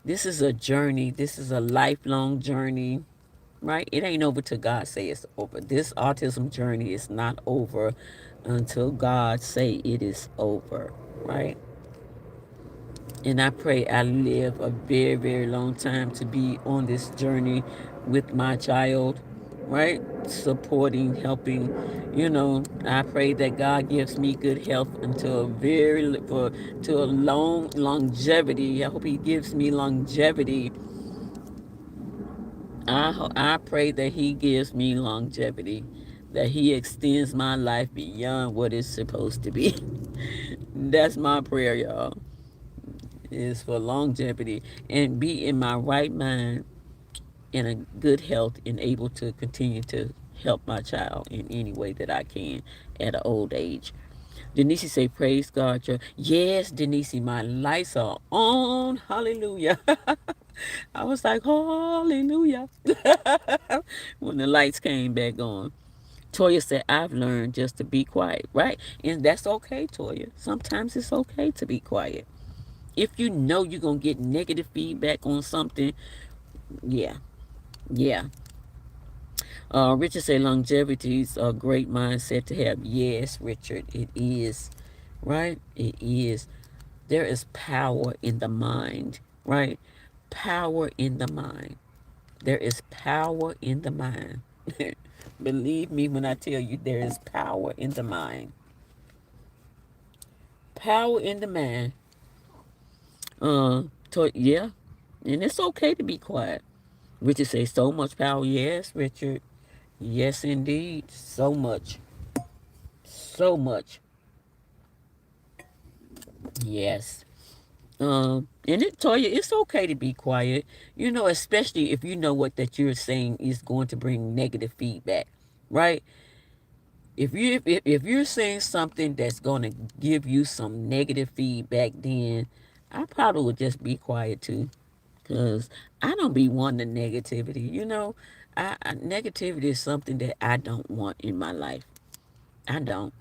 This is a journey. This is a lifelong journey, right? It ain't over till God say it's over. This autism journey is not over until God say it is over, right? And I pray I live a very, very long time to be on this journey with my child, right? Supporting, helping, I pray that God gives me good health until to a long longevity. I hope He gives me longevity. I pray that He gives me longevity, that He extends my life beyond what it's supposed to be. That's my prayer, y'all, is for longevity and be in my right mind, in a good health, and able to continue to help my child in any way that I can at an old age. Denise say, praise God. Yes, Denise, my lights are on. Hallelujah. I was like, hallelujah. When the lights came back on. Toya said, I've learned just to be quiet, right? And that's okay, Toya. Sometimes it's okay to be quiet. If you know you're going to get negative feedback on something, yeah, yeah. Richard said, longevity is a great mindset to have. Yes, Richard, it is, right? It is. There is power in the mind, right? Power in the mind. There is power in the mind. Believe me when I tell you there is power in the mind. Power in the mind. Yeah. And it's okay to be quiet. Richard says so much power. Yes, Richard. Yes, indeed. So much. So much. Yes. And it told you it's okay to be quiet. Especially if you know what that you're saying is going to bring negative feedback, right? If you're saying something that's going to give you some negative feedback, then I probably would just be quiet too, because I don't be wanting the negativity. Negativity is something that I don't want in my life. I don't.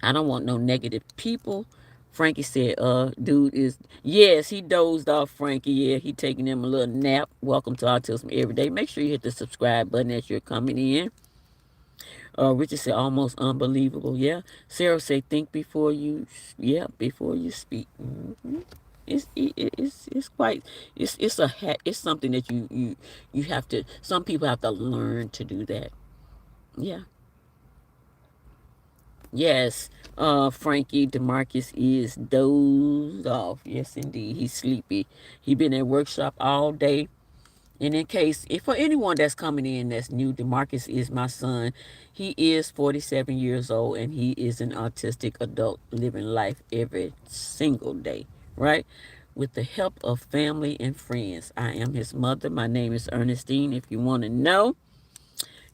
I don't want no negative people. Frankie said, dude is, yes, he dozed off, Frankie. Yeah, he taking him a little nap. Welcome to Autism Everyday. Make sure you hit the subscribe button as you're coming in. Richard said, almost unbelievable. Yeah. Sarah said, think before you, yeah, before you speak. It's quite, it's something that you have to, some people have to learn to do that. Yeah. Yes, Frankie Demarcus is dozed off. Yes, indeed, he's sleepy. He been at workshop all day. And in case, if for anyone that's coming in that's new, Demarcus is my son. He is 47 years old and he is an autistic adult living life every single day, right? With the help of family and friends. I am his mother. My name is Ernestine. If you want to know,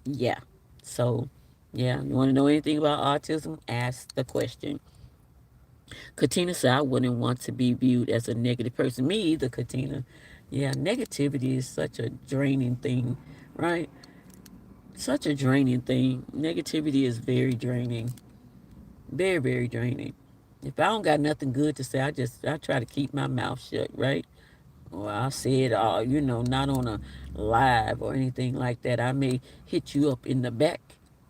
yeah. So, yeah, you want to know anything about autism? Ask the question. Katina said, I wouldn't want to be viewed as a negative person. Me either, Katina. Yeah, negativity is such a draining thing, right? Such a draining thing. Negativity is very draining. Very, very draining. If I don't got nothing good to say, I try to keep my mouth shut, right? Or I'll say it all, not on a live or anything like that. I may hit you up in the back,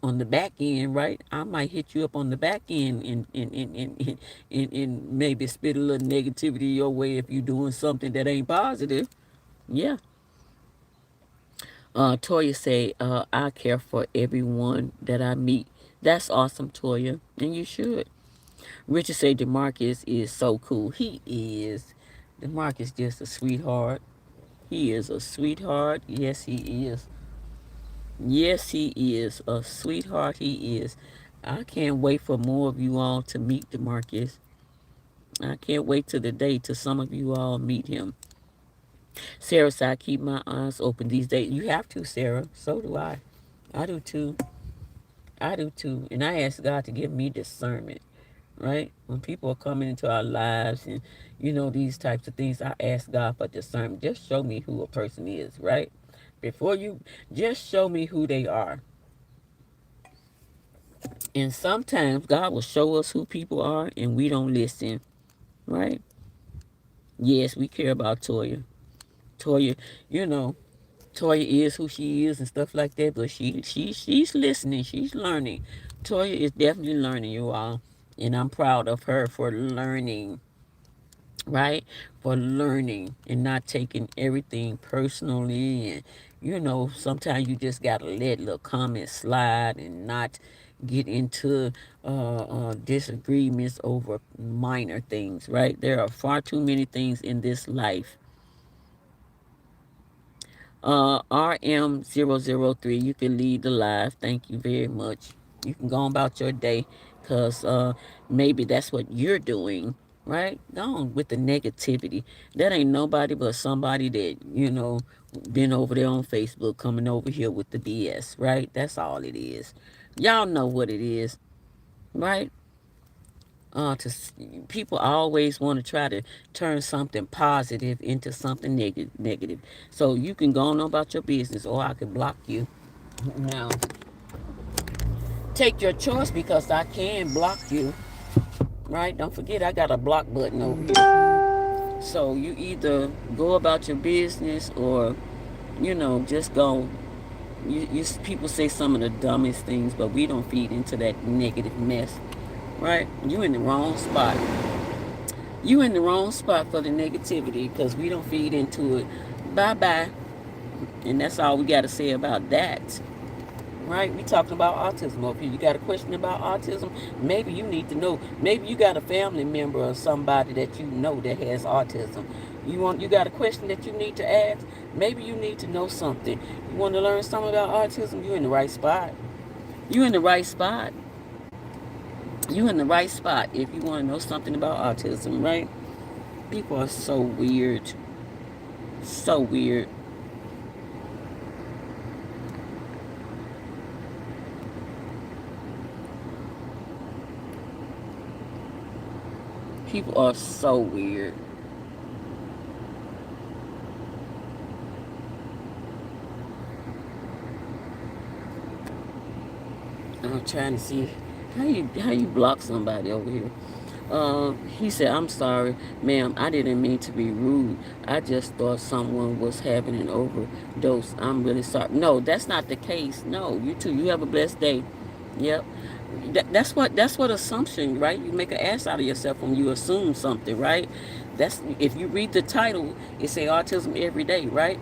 on the back end, right? I might hit you up on the back end and maybe spit a little negativity your way if you're doing something that ain't positive. Yeah. Toya say, I care for everyone that I meet. That's awesome, Toya. And you should. Richard say DeMarcus is so cool. He is. DeMarcus just a sweetheart. He is a sweetheart. Yes, he is. Yes, he is. A sweetheart, he is. I can't wait for more of you all to meet DeMarcus. I can't wait till the day till some of you all meet him. Sarah said, I keep my eyes open these days. You have to, Sarah. So do I. I do too. I do too. And I ask God to give me discernment, right? When people are coming into our lives and, these types of things, I ask God for discernment. Just show me who a person is, right? Before you, just show me who they are. And sometimes God will show us who people are and we don't listen, right? Yes, we care about Toya. Toya, you know, Toya is who she is and stuff like that, but she's listening, she's learning. Toya is definitely learning, you all. And I'm proud of her for learning, right? For learning and not taking everything personally. And, sometimes you just got to let little comments slide and not get into disagreements over minor things, right? There are far too many things in this life. RM003, you can lead the live. Thank you very much. You can go on about your day because maybe that's what you're doing, right? Go on with the negativity. That ain't nobody but somebody that, been over there on Facebook coming over here with the BS, right? That's all it is. Y'all know what it is, right? To people always want to try to turn something positive into something negative. So you can go on about your business, or I can block you. Now, take your choice because I can block you. Right? Don't forget I got a block button over here. So you either go about your business, or just go. People say some of the dumbest things, but we don't feed into that negative mess, right? You in the wrong spot. You in the wrong spot for the negativity, because we don't feed into it. Bye bye. And that's all we got to say about that. Right? We talking about autism. If you got a question about autism, maybe you need to know. Maybe you got a family member or somebody that you know that has autism. You got a question that you need to ask. Maybe you need to know something. You want to learn something about autism. You in the right spot. You in the right spot. You in the right spot if you want to know something about autism. Right? People are so weird. So weird. People are so weird. I'm trying to see how you block somebody over here. He said, "I'm sorry, ma'am. I didn't mean to be rude. I just thought someone was having an overdose. I'm really sorry." No, that's not the case. No, you too. You have a blessed day. Yep. That's what assumption, right? You make an ass out of yourself when you assume something, right? That's if you read the title, it say Autism Every Day, right?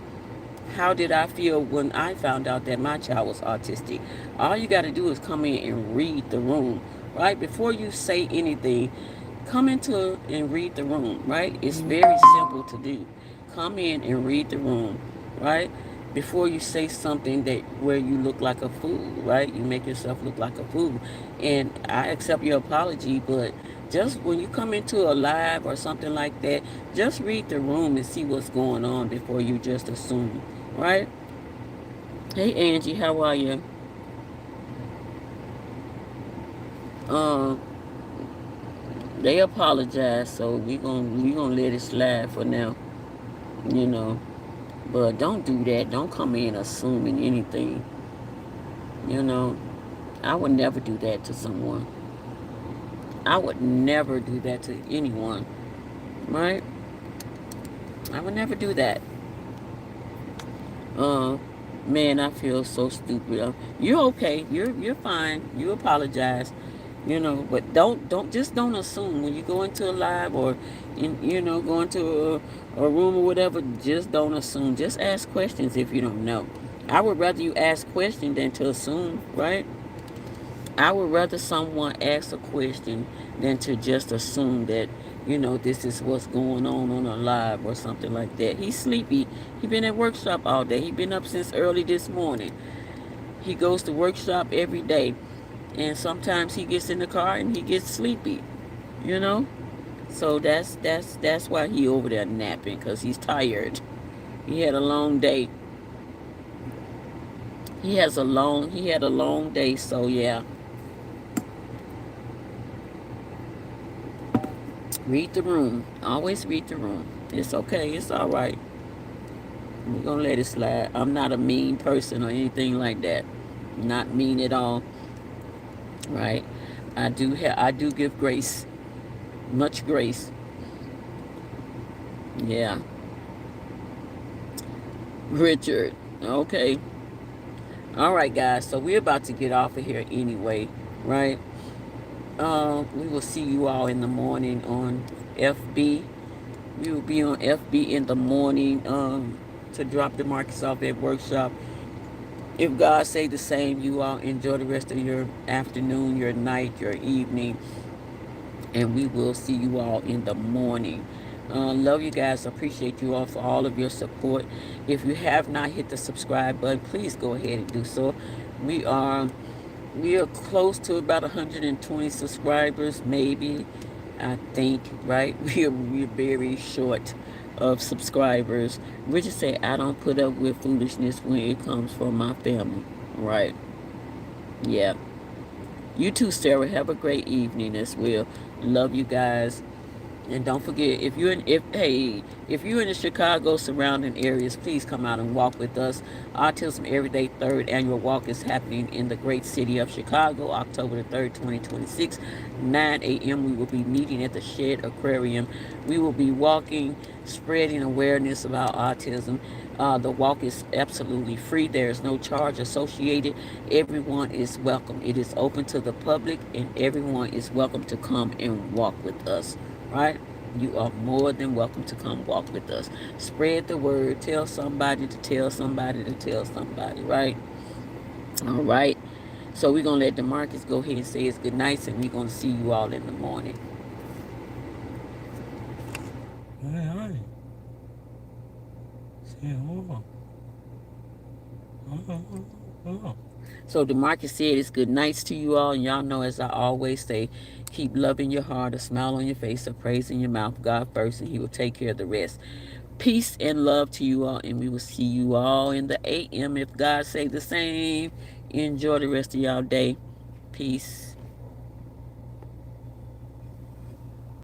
How did I feel when I found out that my child was autistic? All you got to do is come in and read the room, right? Before you say anything, come into and read the room, right? It's very simple to do. Come in and read the room, right? Before you say something that where you look like a fool, right? You make yourself look like a fool. And I accept your apology, but just when you come into a live or something like that, just read the room and see what's going on before you just assume, right? Hey Angie, how are you? Um, they apologize, so we gonna let it slide for now, you know. But don't do that. Don't come in assuming anything. You know, I would never do that to someone. I would never do that to anyone, right? I would never do that. Uh, man, I feel so stupid. You're okay. You're fine. You apologize. But don't assume when you go into a live or go into a room or whatever. Just don't assume. Just ask questions if you don't know. I would rather you ask questions than to assume, right? I would rather someone ask a question than to just assume that, this is what's going on a live or something like that. He's sleepy. He been at workshop all day. He been up since early this morning. He goes to workshop every day. And sometimes he gets in the car and he gets sleepy, you know? So that's why he over there napping, because he's tired. He had a long day. He had a long day, so yeah. Read the room. Always read the room. It's okay. It's all right. We're gonna let it slide. I'm not a mean person or anything like that. Not mean at all. Right? I do give grace. Much grace. Yeah. Richard. Okay. All right, guys. So we're about to get off of here anyway, right? We will see you all in the morning on FB. We will be on FB in the morning to drop the markets off at workshop. If God say the same, you all enjoy the rest of your afternoon, your night, your evening, and we will see you all in the morning. Love you guys. Appreciate you all for all of your support. If you have not hit the subscribe button, please go ahead and do so. We are we are close to about 120 subscribers, maybe. I think, right? We're very short of subscribers. We just say I don't put up with foolishness when it comes from my family, right? Yeah. You too, Sarah. Have a great evening as well. Love you guys. And don't forget, if you're in the Chicago surrounding areas, please come out and walk with us. Autism Everyday third annual walk is happening in the great city of Chicago, October the 3rd, 2026, 9 a.m. We will be meeting at the Shed Aquarium. We will be walking, spreading awareness about autism. The walk is absolutely free. There is no charge associated. Everyone is welcome. It is open to the public, and everyone is welcome to come and walk with us. Right? You are more than welcome to come walk with us. Spread the word. Tell somebody to tell somebody to tell somebody. Right? All right. So we're gonna let Demarcus go ahead and say his good nights, and we're gonna see you all in the morning. Hey, honey. Say hello. Hello. So Demarcus said it's good nights to you all, and y'all know, as I always say, keep love in your heart, a smile on your face, a praise in your mouth. God first, and He will take care of the rest. Peace and love to you all, and we will see you all in the AM if God say the same. Enjoy the rest of y'all day. Peace.